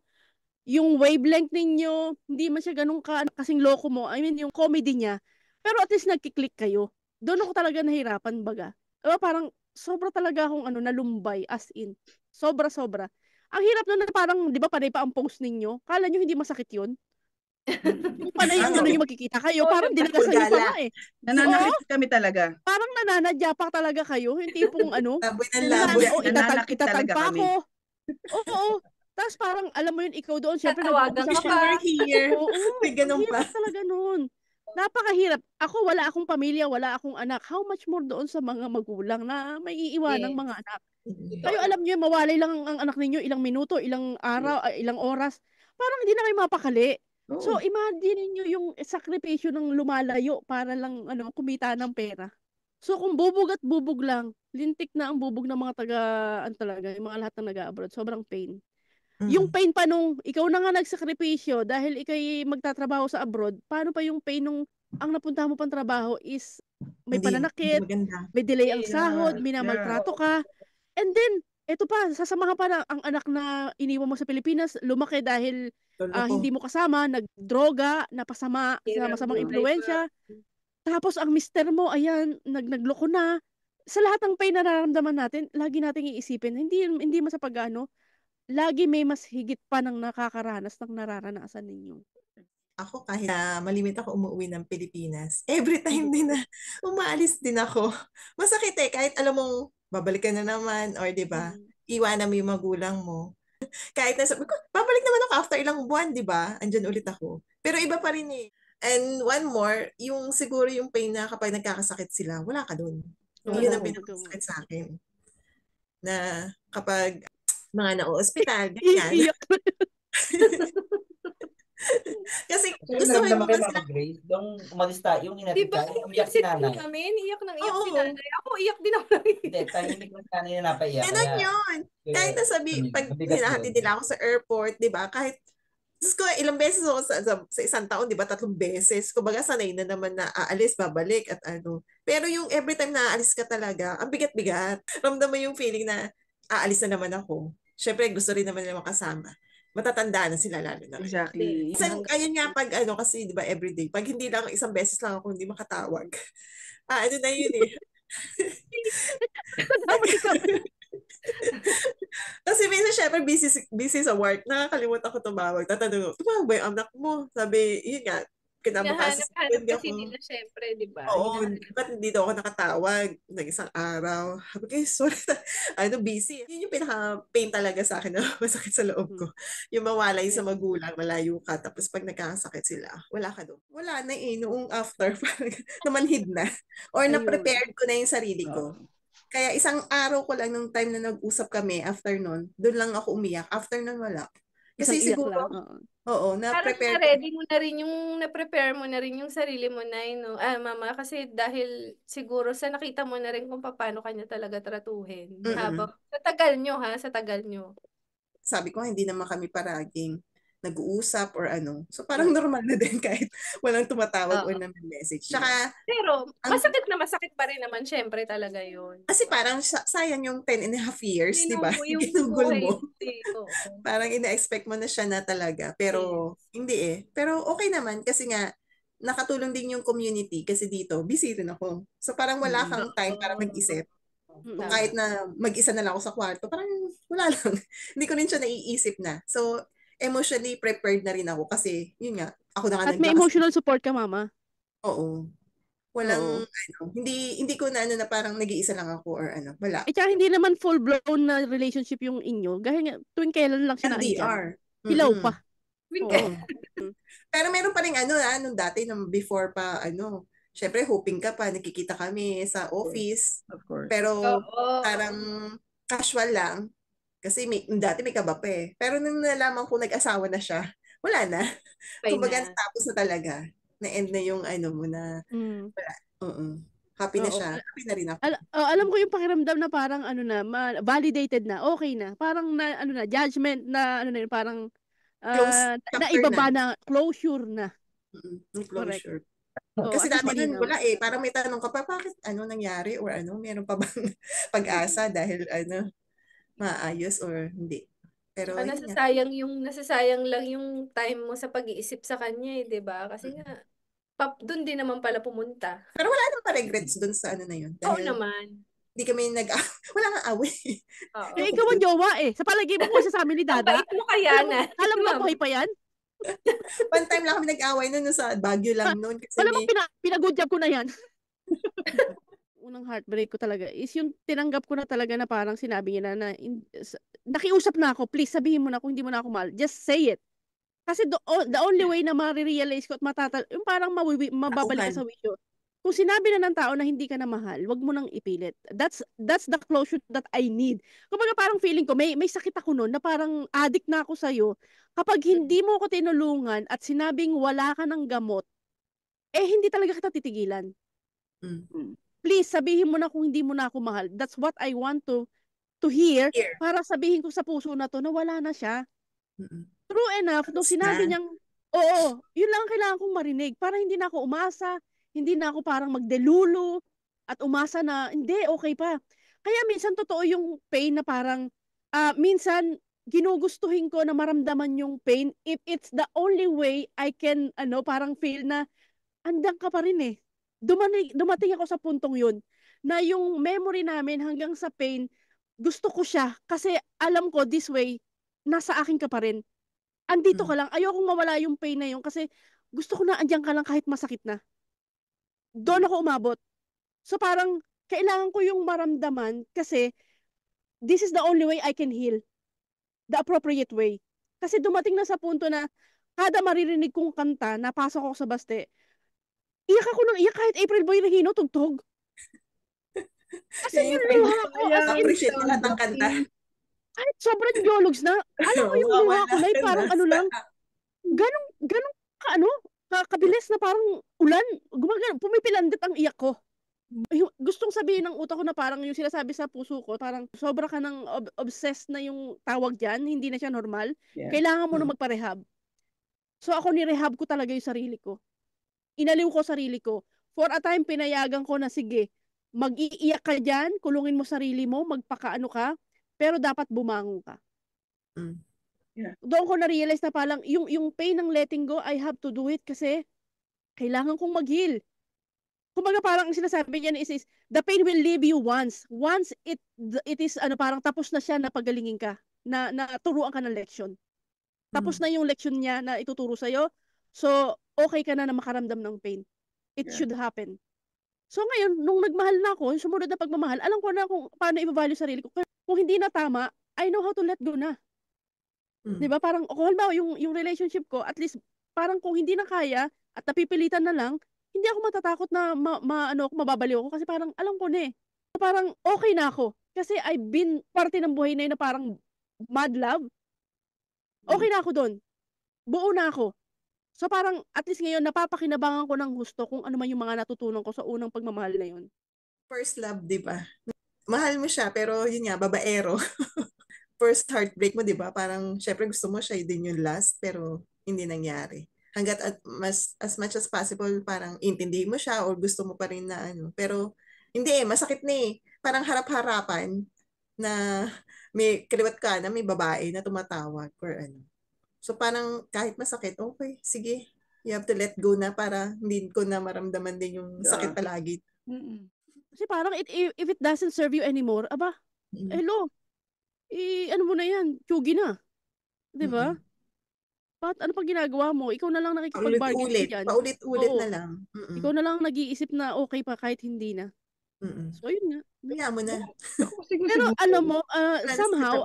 A: yung wavelength ninyo, hindi man siya ganun kasing loko mo. I mean, yung comedy niya. Pero at least nagkiklik kayo. Doon ako talaga nahirapan, baga. Parang sobra talaga akong nalumbay, as in. Sobra-sobra. Ang hirap nun na parang, di ba, panay pa ang post ninyo? Kala nyo hindi masakit yun? Yung panay yung yung magkikita kayo, parang dinagasal nyo pa nga
C: Nananakit kami talaga.
A: Parang nananadya pa talaga kayo. Yung tipong
D: laboy ng laboy.
A: Itatag pa ako. Oo. Tapos parang, alam mo yun, ikaw doon, syempre
B: nag-umpisa
D: ka pa. Here. May ganun pa.
A: Talaga noon. Napakahirap. Ako, wala akong pamilya, wala akong anak. How much more doon sa mga magulang na may iiwan ng mga anak. Kayo alam niyo, mawalay lang ang anak ninyo, ilang minuto, ilang araw, ilang oras. Parang hindi na kayo mapakali. So, imagine niyo yung sakripisyo ng lumalayo para lang kumita ng pera. So, kung bubog at bubog lang, lintik na ang bubog ng mga talaga, yung mga lahat na nag-abroad. Sobrang pain. Yung pain pa nung ikaw na nga nagsakripisyo dahil ikay magtatrabaho sa abroad, paano pa yung pain nung ang napunta mo pang trabaho is may pananakit, may delay ang sahod, minamaltrato ka. And then, eto pa, sasamahan pa na ang anak na iniwan mo sa Pilipinas, lumaki dahil hindi mo kasama, nagdroga, napasama sa masamang impluwensya. Tapos ang mister mo, ayan, nagloko na. Sa lahat ng pain na nararamdaman natin, lagi nating iisipin, hindi mas sa pag-ano, lagi may mas higit pa ng nakakaranas ng nararanasan ninyo.
D: Ako kahit malimit ako umuwi ng Pilipinas, every time din na umaalis din ako. Masakit kahit alam mong babalik ka na naman or 'di ba? Iwanan mo yung magulang mo. Kahit na sabi ko, babalik naman ako after ilang buwan, 'di ba? Andiyan ulit ako. Pero iba pa rin eh. And one more, yung siguro yung pain na kapag nagkakasakit sila, wala ka doon. Yun ang pinakasakit sa akin. Na kapag mga na-ospital, ganyan. Kasi gusto ko yung
E: mga Grace, yung umalis tayo, yung inatid
B: diba,
E: tayo, umiyak si nanay.
B: Iyak si nanay. Ako iyak din ako.
E: Hindi, tahimik lang nanay na napaiyak.
D: Ganun yun. Kahit nasabi, pag hinahatid nila ako sa airport, di ba, kahit ko, ilang beses ako sa isang taon, di ba, 3 beses. Kumbaga, sanay na naman na aalis, babalik, at ano. Pero yung every time na aalis ka talaga, ang bigat-bigat. Ramdam mo yung feeling na aalis na naman ako. Syempre, gusto rin naman nila makasama. Matatanda na sila lalo na.
C: Exactly.
D: Ayun nga pag kasi di ba everyday, pag hindi lang isang beses lang ako hindi makatawag. Ano na yun eh. Kasi minsan syempre busy sa work, nakakalimutan ko tumawag. Tatanong, tumawag ba yung anak mo? Sabi, yun nga, kinabukasan
B: hinahanap kasi nila syempre, di ba?
D: Oo, ba't hindi daw ako nakatawag ng isang araw? Sabi ko, sorry, busy. Yun yung pinaka-pain talaga sa akin na masakit sa loob ko. Yung mawalay sa magulang, malayo ka, tapos pag nagkakasakit sila, wala ka doon. Wala na noong after, namanhid na. Or na-prepared ko na yung sarili ko. Kaya isang araw ko lang nung time na nag-usap kami, after nun, doon lang ako umiyak. After nun, wala. Kasi siguro,
B: na-prepare na-ready mo na rin na-prepare mo na rin yung sarili mo na no. Mama, kasi dahil siguro sa nakita mo na rin kung paano kanya talaga tratuhin. Habang sa tagal nyo.
D: Sabi ko, hindi naman kami paraging nag-uusap or ano. So parang normal na din kahit walang tumatawag o nag-message. Tsaka,
B: pero masakit pa rin naman syempre talaga yun.
D: Kasi parang sayang yung 10.5 years, di ba? Ginugol mo. Parang ina-expect mo na siya na talaga. Pero hindi eh. Pero okay naman kasi nga nakatulong din yung community kasi dito, busy rin ako. So parang wala kang time para mag-isip. Kahit na mag-isa na lang ako sa kwarto, parang wala lang. Hindi ko rin siya naiisip na. So, emotionally prepared na rin ako kasi yun nga, ako na nga
A: at may emotional support ka, mama?
D: Oo. Walang hindi ko na na parang nag-iisa lang ako or wala.
A: Tsaka hindi naman full-blown na relationship yung inyo. Dahil tuwing kailan lang siya
D: NDR.
A: Hilaw pa.
D: Pero meron pa rin nung dati, nung before pa, syempre hoping ka pa, nakikita kami sa office.
C: Of course.
D: Pero parang casual lang. Kasi dati may kaba pa eh. Pero nung nalaman ko nag-asawa na siya, wala na. Kumbaga tapos na talaga. Na-end na yung mo na wala. Happy na siya. Happy na rin ako.
A: Alam ko yung pakiramdam na parang validated na, okay na. Parang na judgment na parang naibaba na, closure na.
D: Closure. Kasi dati nun wala eh. Parang may tanong ka pa, bakit nangyari or meron pa bang pag-asa dahil maayos or hindi. Pero
B: nasasayang lang yung time mo sa pag-iisip sa kanya 'di ba? Kasi nga doon din naman pala pumunta.
D: Pero wala nang pa-regrets doon sa na yun.
B: Oo naman.
D: Hindi kami wala nga away.
A: Ikaw ang jowa eh. Sa palagay mo ko sa amin ni Dada.
B: Ang bait mo kaya na.
A: Alam mo buhay pa yan?
D: One time lang kami nag-away noon sa Baguio lang noon.
A: Alam mo, pinag-good job ko na yan. Unang heartbreak ko talaga is yung tinanggap ko na talaga na parang sinabi niya na nakiusap na ako, please sabihin mo na kung hindi mo na ako mahal. Just say it. Kasi the only way na ma-realize ko at yung parang mababalik ka sa wisyo Kung sinabi na ng tao na hindi ka na mahal, wag mo nang ipilit. That's the closure that I need. Kumbaga parang feeling ko, may sakit ako noon na parang addict na ako sa'yo. Kapag hindi mo ako tinulungan at sinabing wala ka ng gamot, hindi talaga kita titigilan. Please, sabihin mo na kung hindi mo na ako mahal. That's what I want to hear para sabihin ko sa puso na to na wala na siya. True enough, nung sinabi niyang, oo, yun lang ang kailangan kong marinig para hindi na ako umasa, hindi na ako parang magdelulu at umasa na, hindi, okay pa. Kaya minsan totoo yung pain na parang, minsan ginugustuhin ko na maramdaman yung pain if it's the only way I can, parang feel na, andang ka pa rin eh. Dumating ako sa puntong yun, na yung memory namin hanggang sa pain, gusto ko siya kasi alam ko this way, nasa akin ka pa rin. Andito ka lang. Ayokong mawala yung pain na yun kasi gusto ko na andyan ka lang kahit masakit na. Doon ako umabot. So parang kailangan ko yung maramdaman kasi this is the only way I can heal. The appropriate way. Kasi dumating na sa punto na kada maririnig kong kanta, napasok ako sa baste, iyak ako nung iyak kahit April Boy Regino tugtog. Kasi yung luha ko,
D: appreciate mo lahat ng kanta.
A: Kahit sobrang dialogues na, alam mo yung luha ko na parang ano lang, ganong kabilis na parang ulan, pumipilandit ang iyak ko. Gustong sabihin ng utak ko na parang yung sinasabi sa puso ko, parang sobra ka ng obsessed na yung tawag dyan, hindi na siya normal. Yeah. Kailangan mo na magpa-rehab. So ako ni-rehab ko talaga yung sarili ko. Inaliw ko sarili ko. For a time, pinayagan ko na sige, mag-iiyak ka dyan, kulungin mo sarili mo, magpakaano ka, pero dapat bumangon ka. Yeah. Doon ko na-realize na parang yung pain ng letting go, I have to do it kasi kailangan kong mag-heal. Kumbaga parang ang sinasabi niya is the pain will leave you once. Once it is parang tapos na siya na pagalingin ka, na turuan ka ng leksyon. Tapos na yung leksyon niya na ituturo sa'yo. So, okay ka na makaramdam ng pain. It should happen. So ngayon, nung nagmahal na ako, yung sumunod na pagmamahal, alam ko na kung paano i-value sarili ko. Kung hindi na tama, I know how to let go na. Diba? Parang, halimbawa, yung relationship ko, at least, parang kung hindi na kaya, at napipilitan na lang, hindi ako matatakot na mababaliw ako kasi parang alam ko na eh. Parang okay na ako. Kasi I've been parte ng buhay na yun na parang mad love. Okay na ako doon. Buo na ako. So parang at least ngayon napapakinabangan ko ng gusto kung ano man yung mga natutunan ko sa unang pagmamahal na yun.
D: First love, di ba? Mahal mo siya pero yun nga, babaero. First heartbreak mo, di ba? Parang syempre gusto mo siya din yung last pero hindi nangyari. Hanggat as much as possible, parang intindihin mo siya or gusto mo pa rin na Pero, hindi masakit na eh. Parang harap-harapan na may kaliwat ka na may babae na tumatawag or So, parang kahit masakit, okay, sige. You have to let go na para hindi ko na maramdaman din yung sakit palagi.
A: Kasi parang if it doesn't serve you anymore, aba, hello, ano mo na yan, tsugi na. Diba? Ano pag ginagawa mo? Ikaw na lang nakikipag-bargain dyan.
D: Paulit-ulit na lang.
A: Ikaw na lang nag-iisip na okay pa kahit hindi na. So, yun nga.
D: Kaya mo na.
A: Pero alam mo, somehow,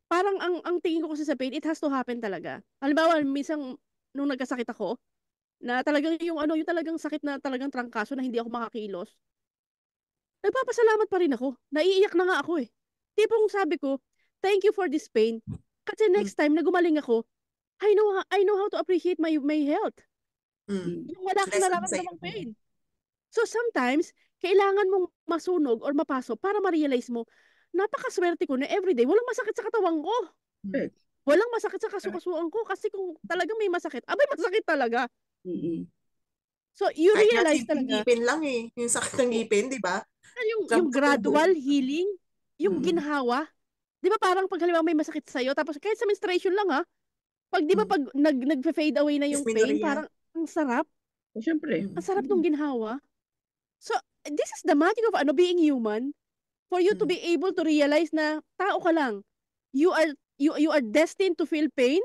A: parang ang tingin ko kasi sa pain, it has to happen talaga. Halimbawa, minsan, nung nagkasakit ako, na talagang yung talagang sakit na talagang trangkaso na hindi ako makakilos, nagpapasalamat pa rin ako. Naiiyak na nga ako eh. Tipong sabi ko, thank you for this pain. Kasi next time na gumaling ako, I know how to appreciate my health. Yung wala kang nararamdamang pain. So sometimes, kailangan mong masunog or mapasok para ma-realize mo, napakaswerte ko na everyday, walang masakit sa katawan ko. Walang masakit sa kasukasuan ko kasi kung talagang may masakit, abay masakit talaga. So you realize talaga.
D: Ngipin lang eh. Yung sakit ng ngipin, di ba?
A: Yung gradual healing, yung ginhawa. Di ba parang pag halimbawa may masakit sa'yo, tapos kahit sa menstruation lang ha, pag di ba pag nag-fade away na yung pain, parang ang sarap.
C: Siyempre.
A: Ang sarap nung ginhawa. So, this is the magic of being human. For you to be able to realize na tao ka lang. You are destined to feel pain,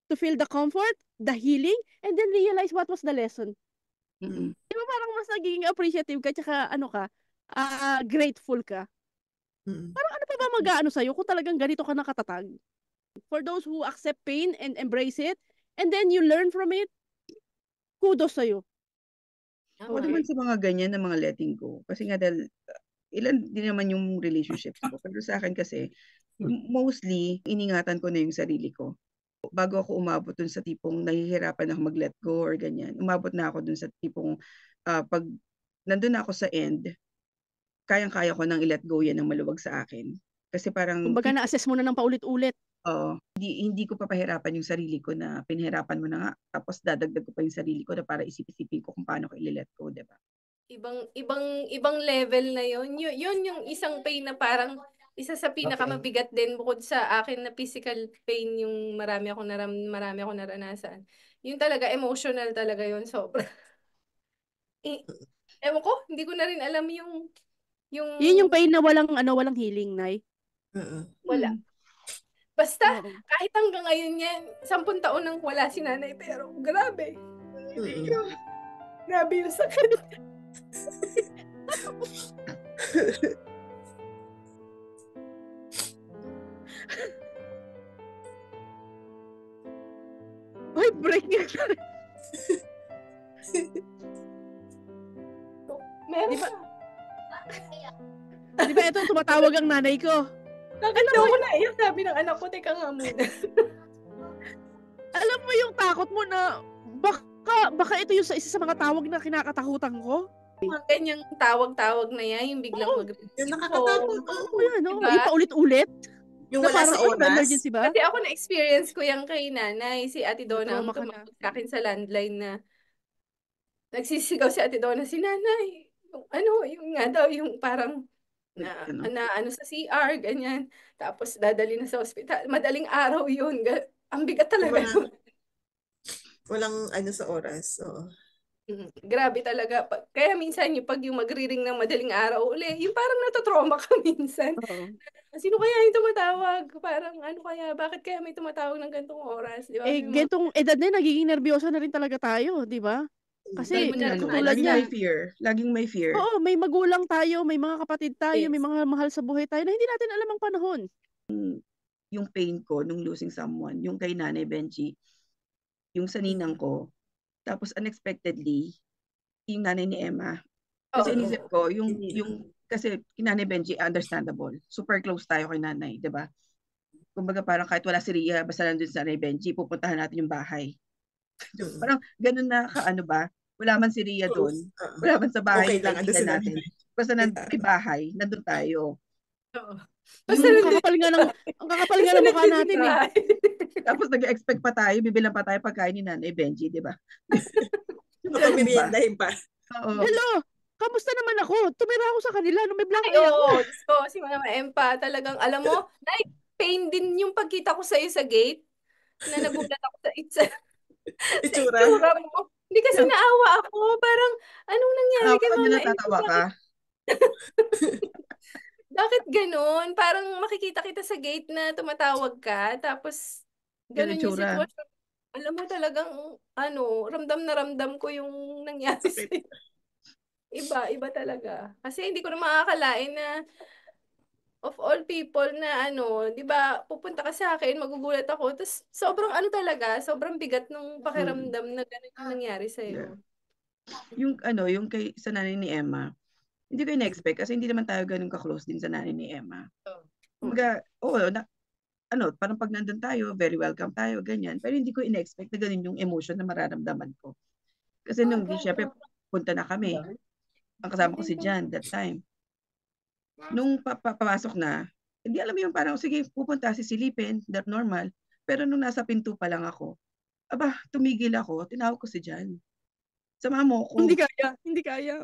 A: to feel the comfort, the healing, and then realize what was the lesson. Di ba parang mas nagiging appreciative ka, tsaka grateful ka. Parang ano pa ba mag-aano sa'yo kung talagang ganito ka nakatatag? For those who accept pain and embrace it, and then you learn from it, kudos sa'yo.
C: Ako naman sa mga ganyan na mga letting go. Kasi nga dahil ilan din naman yung relationships ko. Pero sa akin kasi, mostly, iningatan ko na yung sarili ko. Bago ako umabot dun sa tipong nahihirapan ako mag-let go or ganyan, umabot na ako dun sa tipong pag nandun na ako sa end, kayang-kaya ko nang i-let go yan ng maluwag sa akin. Kasi parang...
A: Kumbaga na-assess mo na ng paulit-ulit.
C: Oo. Hindi ko papahirapan yung sarili ko na pinahirapan mo na nga. Tapos dadagdag ko pa yung sarili ko na para isip-isipin ko kung paano ko i-let go, diba?
B: Ibang level na yun. Yun yung isang pain na parang isa sa pinakamabigat din bukod sa akin na physical pain yung marami akong naranasan. Yun talaga, emotional talaga yun. Sobra. Ewan ko, hindi ko na rin alam yung...
A: Yun yung pain na walang healing, Nay.
B: Wala. Basta, kahit hanggang ngayon yan, 10 taon nang wala si nanay, pero grabe. Grabe yung sakit.
A: Ay, break nga.
B: Meron
A: diba, diba ito tumatawag ang nanay ko?
B: Nakita ko na iyak, sabi ng anak ko, teka nga muna.
A: Alam mo yung takot mo na baka ito yung isa sa mga tawag na kinakatakutan ko?
B: Mga ganyang tawag-tawag na yan, yung biglang
D: yung nakakatakot.
A: Yan, no? Diba? Yung paulit-ulit.
D: Yung wala sa oras.
A: Emergency ba?
B: Kasi ako na-experience ko yan kay nanay, si Ate Donna, ang tumawag sa akin sa landline na nagsisigaw si Ate Donna, si nanay. Yung nga daw, yung parang na sa CR, ganyan. Tapos dadali na sa ospital. Madaling araw yun. Ang bigat talaga.
D: Walang sa oras. So.
B: Grabe talaga. Kaya minsan pag yung magri-ring ng madaling araw uli, yung parang natotrauma ka minsan. Sino kaya yung tumatawag? Parang kaya? Bakit kaya may tumatawag ng gantong oras? Di ba?
A: Gantong edad na, nagiging nervyoso na rin talaga tayo, di ba? Kasi tulad niya,
C: laging may fear.
A: Oo, may magulang tayo, may mga kapatid tayo, may mga mahal sa buhay tayo na hindi natin alam ang panahon.
C: Yung pain ko nung losing someone, yung kay Nanay Benji, yung sa ninang ko, tapos unexpectedly, yung nanay ni Emma. Kasi inisip ko, kasi Nanay Benji, understandable. Super close tayo kay nanay, di ba? Kumbaga parang kahit wala si Ria, basta nandun sa Nanay Benji, pupuntahan natin yung bahay. Parang ganun na ba? Wala man si Ria doon. Wala man sa bahay lang natin. Basta may bahay, nandun tayo.
B: Basta
A: ang kakapal nga ng mukha natin eh.
C: Tapos nag-expect pa tayo, bibilang pa tayo pagkain ni Nanay Benji, di ba?
D: Meriendahin pa.
A: Hello! Kamusta naman ako? Tumira ako sa kanila nung may black eye ako.
B: Si Mama Empa, talagang, alam mo, pain din yung pagkita ko sa'yo sa gate, na nagulat ako sa itsura mo. Hindi kasi naawa ako. Parang, anong nangyari kay Mama Empa?
C: Natatawa ka?
B: Bakit ganun? Parang makikita kita sa gate na tumatawag ka, tapos ganun yung sitwasyon. Alam mo talagang, ramdam na ramdam ko yung nangyari sa'yo. Iba talaga. Kasi hindi ko na makakalain na of all people na di ba, pupunta ka sa akin, magugulat ako. Tapos sobrang bigat nung pakiramdam na ganun yung nangyari sa'yo.
C: Yeah. Yung sa nanay ni Emma, hindi ko in-expect kasi hindi naman tayo ganun ka-close din sa nanay ni Emma. Kumbaga, parang pag nandun tayo, very welcome tayo, ganyan. Pero hindi ko in-expect na ganun yung emotion na mararamdaman ko. Kasi nung syempre, punta na kami. Ang kasama ko si Jan that time. Nung papasok na, hindi alam yung parang, sige, pupunta, sisilipin, that normal. Pero nung nasa pinto pa lang ako, tumigil ako, tinawag ko si Jan. Sama mo ko.
A: Hindi kaya.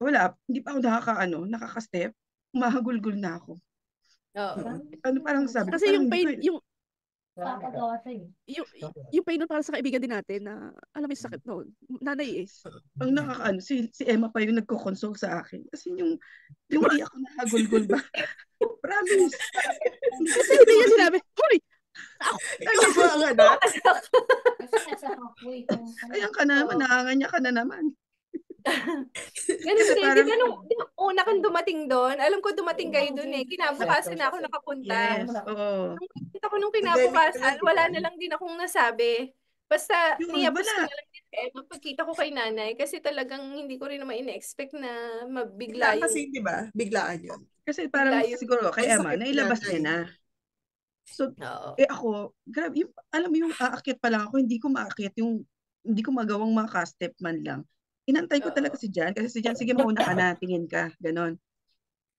C: Wala, hindi pa ako nakaka-step. Mahagulgul na ako. Parang sabi ko,
A: kasi yung pain, yung pain para sa kaibigan din natin na alam mo yung sakit noon. Nanay eh.
C: Ang si Emma pa yung nagko-console sa akin. Kasi yung iyak ko nahagulgul ba? Promise.
A: Kasi hindi niya sinabi, hoy!
C: Ayan ka na naman, nakanganya ka na naman.
B: Ganun din. Di ba nung una kang dumating doon, alam ko dumating kayo doon eh. Kinabukasan na ako nakapunta.
C: Yes, oo.
B: Nung kinabukasan, wala na lang din akong nasabi. Basta,
C: Yun,
B: niyapos ko
C: wala.
B: na lang din kay Emma pagkita ko kay nanay kasi talagang hindi ko rin naman ina-expect na
D: Bigla
B: mabigla
D: kasi,
B: yung,
D: di ba? Biglaan yun.
C: Kasi
B: bigla
C: parang
B: yung,
C: siguro kay
D: May
C: Emma,
D: sakit si
C: nailabas niya
D: nanay.
C: na. So,
B: oo.
C: ako, grabe, alam mo yung aakyat pa lang ako, hindi ko maakyat hindi ko magawang maka-step man lang. Inantay ko talaga
B: Oo.
C: si Jan, kasi si Jan, sige mauna ka na, tingin ka, ganon.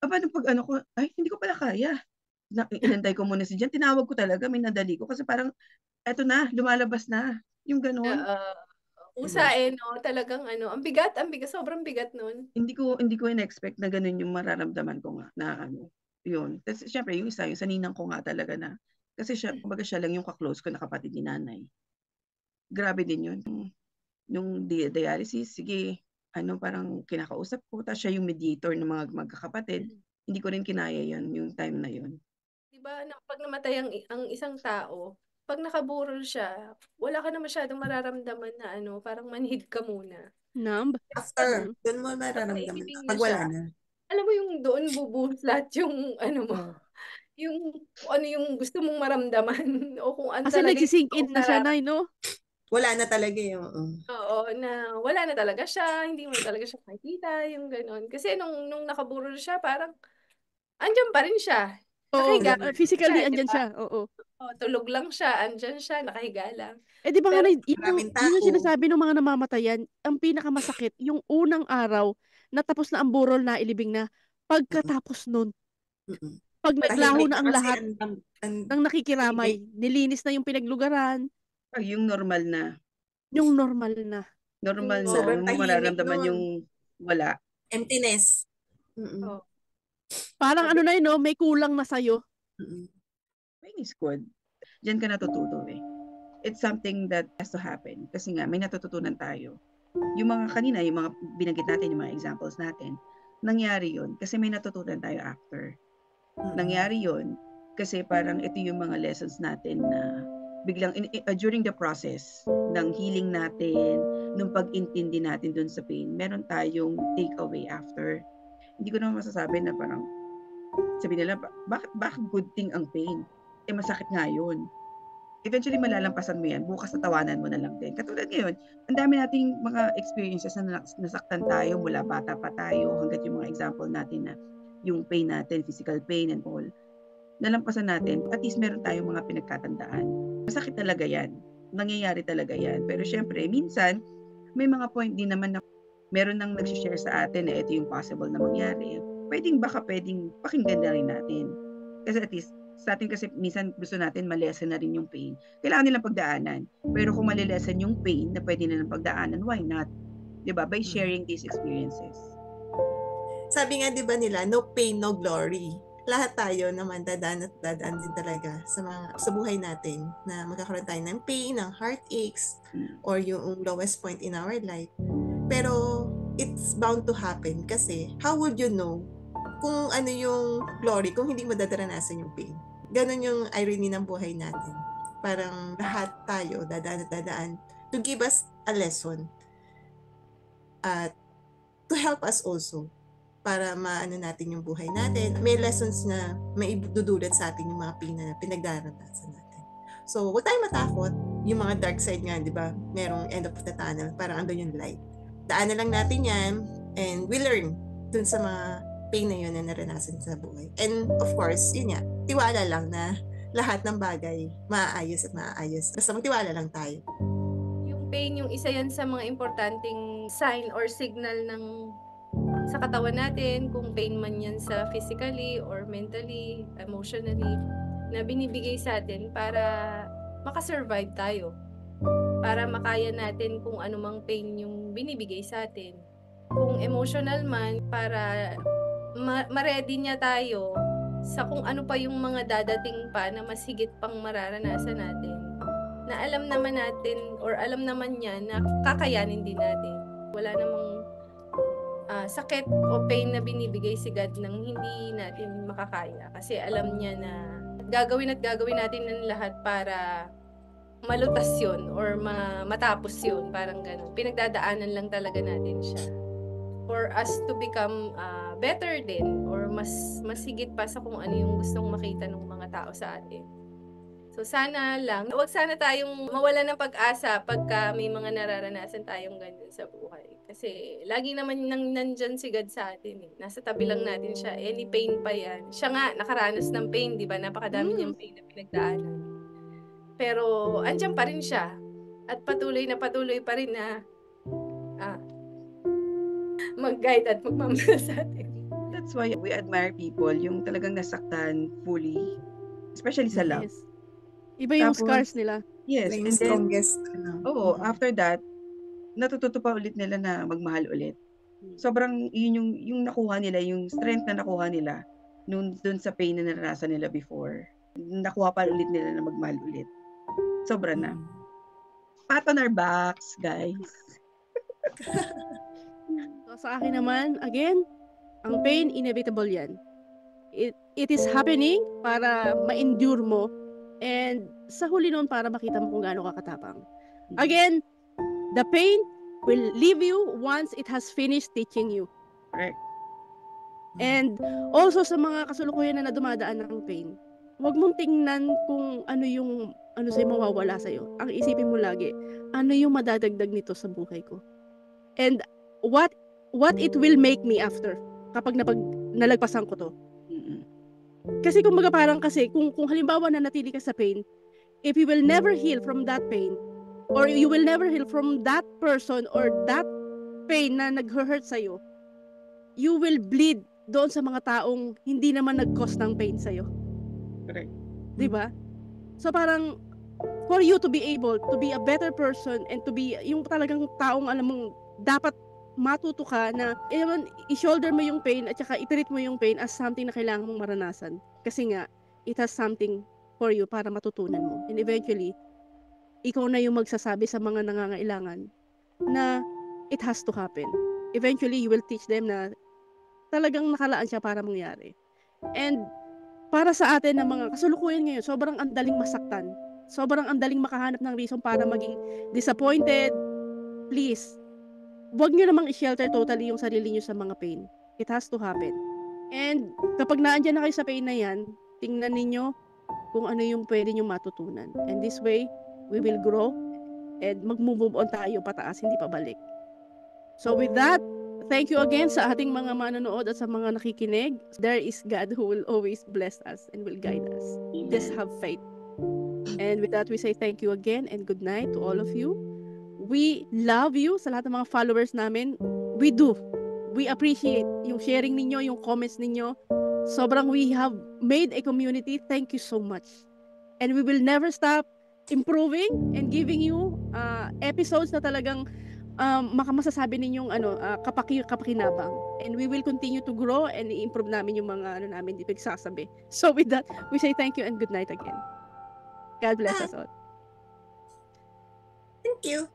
C: Paano pag ano ko, ay, hindi ko pala kaya. Inantay ko muna si Jan, tinawag ko talaga, may nadali ko, kasi parang, eto na, lumalabas na, yung ganon.
B: Usain, no? Talagang ang bigat, sobrang bigat nun.
C: Hindi ko in-expect na ganun yung mararamdaman ko nga, na yun. Kasi syempre, yung isa, yung sa ninang ko nga talaga na, kasi siya, kumbaga siya lang yung ka-close ko na kapatid ni nanay. Grabe din yun. Nung dialysis, sige, parang kinakausap ko, tapos siya yung mediator ng mga magkakapatid. Hindi ko rin kinaya yun, yung time na yun.
B: Diba, pag namatay ang isang tao, pag nakaburol siya, wala ka na masyadong mararamdaman na parang manhid ka muna.
A: Numb?
D: After, doon mo mararamdaman. Pag wala na.
B: Alam mo yung doon bubuhos lahat yung mo, yung kung ano yung gusto mong maramdaman o kung ano
A: Kasi
B: talaga
A: nagsisink
B: yung
A: in na siya, Nay, no?
D: Wala na talaga yung...
B: Oo, na wala na talaga siya, hindi mo na talaga siya makikita, yung gano'n. Kasi nung nakaburol siya, parang andyan pa rin siya.
A: Oo,
B: Nakahiga
A: physically
B: siya, di
A: andyan
B: ba?
A: siya, oo.
B: Tulog lang siya, andyan siya, nakahiga lang.
A: Di ba nga,
B: Pero
A: Nay,
D: maraming
A: yun yung
D: tao.
A: sinasabi ng mga namamatayan, ang pinakamasakit, yung unang araw, natapos na ang burol na ilibing na, pagkatapos nun, pag naglaho
D: Tahimik
A: na
D: na
A: ang
D: kasi
A: lahat ng nakikiramay,
D: tahimik.
A: nilinis na yung pinaglugaran,
C: Yung normal na.
A: yung normal na.
C: Normal na,
D: Sobrang
C: mo
D: tahimik
C: mararamdaman
D: nun.
C: yung wala.
D: Emptiness.
A: Parang no, may kulang na sa'yo.
C: Pain is good. Diyan ka natututo eh. It's something that has to happen. Kasi nga, may natututunan tayo. Yung mga kanina, yung mga binanggit natin, yung mga examples natin, nangyari yun kasi may natutunan tayo after. Nangyari yun kasi parang ito yung mga lessons natin na biglang during the process ng healing natin, nung pag-intindi natin dun sa pain, meron tayong takeaway after. Hindi ko naman masasabi na parang sabi nila, bakit good thing ang pain? Masakit nga yun. Eventually malalampasan mo yan, bukas natawanan mo na lang din. Katulad ngayon, ang dami nating mga experiences na nasaktan tayo mula bata pa tayo hanggat yung mga example natin na yung pain natin, physical pain and all. Nalampasan natin, at least meron tayong mga pinagkatandaan. Masakit talaga yan. Nangyayari talaga yan. Pero syempre, minsan, may mga point din naman na meron nang nagsishare sa atin na ito yung possible na mangyari. Pwedeng pakinggan na rin natin. Kasi at least, sa atin kasi minsan gusto natin malesen na rin yung pain. Kailangan nilang pagdaanan. Pero kung malilesen yung pain na pwede nilang pagdaanan, why not? Diba? By sharing these experiences.
D: Sabi nga 'di ba nila, no pain, no glory. Lahat tayo naman dadaan din talaga sa buhay natin na magkakaroon tayo ng pain, ng heartaches, or yung lowest point in our life. Pero it's bound to happen kasi how would you know kung ano yung glory kung hindi mo dadaranasan yung pain? Ganon yung irony ng buhay natin. Parang lahat tayo dadaan to give us a lesson at to help us also para maano natin yung buhay natin. May lessons na maidudulot sa atin yung mga pain na pinagdaranasan natin. So, huwag tayong matakot. Yung mga dark side nga, di ba? Merong end of the tunnel. Parang andun yung light. Daanan lang natin yan and we learn dun sa mga pain na yun na naranasan sa buhay. And of course, yun nga, tiwala lang na lahat ng bagay maaayos at maaayos. Basta magtiwala lang tayo.
B: Yung pain, yung isa yan sa mga importanteng sign or signal sa katawan natin, kung pain man yan sa physically or mentally, emotionally, na binibigay sa atin para makasurvive tayo. Para makaya natin kung anumang pain yung binibigay sa atin. Kung emotional man, para ma-ready niya tayo sa kung ano pa yung mga dadating pa na mas higit pang mararanasan natin. Na alam naman natin or alam naman niya na kakayanin din natin. Wala namang sakit o pain na binibigay si God nang hindi natin makakaya. Kasi alam niya na gagawin natin ng lahat para malutas yun or matapos yun. Parang ganun. Pinagdadaanan lang talaga natin siya. For us to become better din or mas higit pa sa kung ano yung gustong makita ng mga tao sa atin. So sana lang, wag sana tayong mawala ng pag-asa pagka may mga nararanasan tayong ganyan sa buhay. Kasi lagi naman nandyan si God sa atin eh. Nasa tabi lang natin siya. Any pain pa yan. Siya nga, nakaranas ng pain, di ba? Napakadami niyang pain na pinagdaanan. Pero andyan pa rin siya. At patuloy pa rin na mag-guide at magmamahal sa atin.
C: That's why we admire people, yung talagang nasaktan fully. Especially sa love.
A: Yes. Iba yung scars nila.
C: Yes.
D: Yung strongest.
C: After that, natututo pa ulit nila na magmahal ulit. Sobrang, yun yung nakuha nila, yung strength na nakuha nila dun sa pain na naranasan nila before. Nakuha pa ulit nila na magmahal ulit. Sobra na. Pat on our backs, guys.
A: So, sa akin naman, again, ang pain, inevitable yan. It is happening para ma-endure mo. And sa huli nun, para makita mo kung gaano kakatapang. Again, the pain will leave you once it has finished teaching you.
C: Correct.
A: And also sa mga kasulukuyan na dumadaan ng pain, huwag mong tingnan kung ano sa'yo mawawala sa'yo. Ang isipin mo lagi, ano yung madadagdag nito sa buhay ko? And what it will make me after kapag nalagpasan ko to. Kasi kung halimbawa na natili ka sa pain, if you will never heal from that pain, or you will never heal from that person or that pain na nag-hurt sa'yo, you will bleed doon sa mga taong hindi naman nag-cause ng pain sa'yo.
C: Correct.
A: Diba? So parang, for you to be able to be a better person and to be yung talagang taong alam mong dapat matuto ka na i-shoulder mo yung pain at saka i-treat mo yung pain as something na kailangan mong maranasan. Kasi nga, it has something for you para matutunan mo. And eventually, ikaw na yung magsasabi sa mga nangangailangan na it has to happen. Eventually, you will teach them na talagang nakalaan siya para mangyari. And para sa atin na mga kasulukuyan ngayon, sobrang andaling masaktan. Sobrang andaling makahanap ng reason para maging disappointed. Please, huwag nyo namang i-shelter totally yung sarili nyo sa mga pain. It has to happen. And kapag naandyan na kayo sa pain na yan, tingnan ninyo kung ano yung pwede nyo matutunan. And this way, we will grow and mag-move on tayo pataas, hindi pabalik. So with that, thank you again sa ating mga manonood at sa mga nakikinig. There is God who will always bless us and will guide us. Just have faith. And with that, we say thank you again and good night to all of you. We love you sa lahat ng mga followers namin. We do. We appreciate yung sharing ninyo, yung comments ninyo. Sobrang we have made a community. Thank you so much. And we will never stop improving and giving you episodes na talagang makamasasabi ninyong kapakinabang. And we will continue to grow and i-improve namin yung mga namin di pagsasabi. So with that, we say thank you and good night again. God bless us all.
D: Thank you.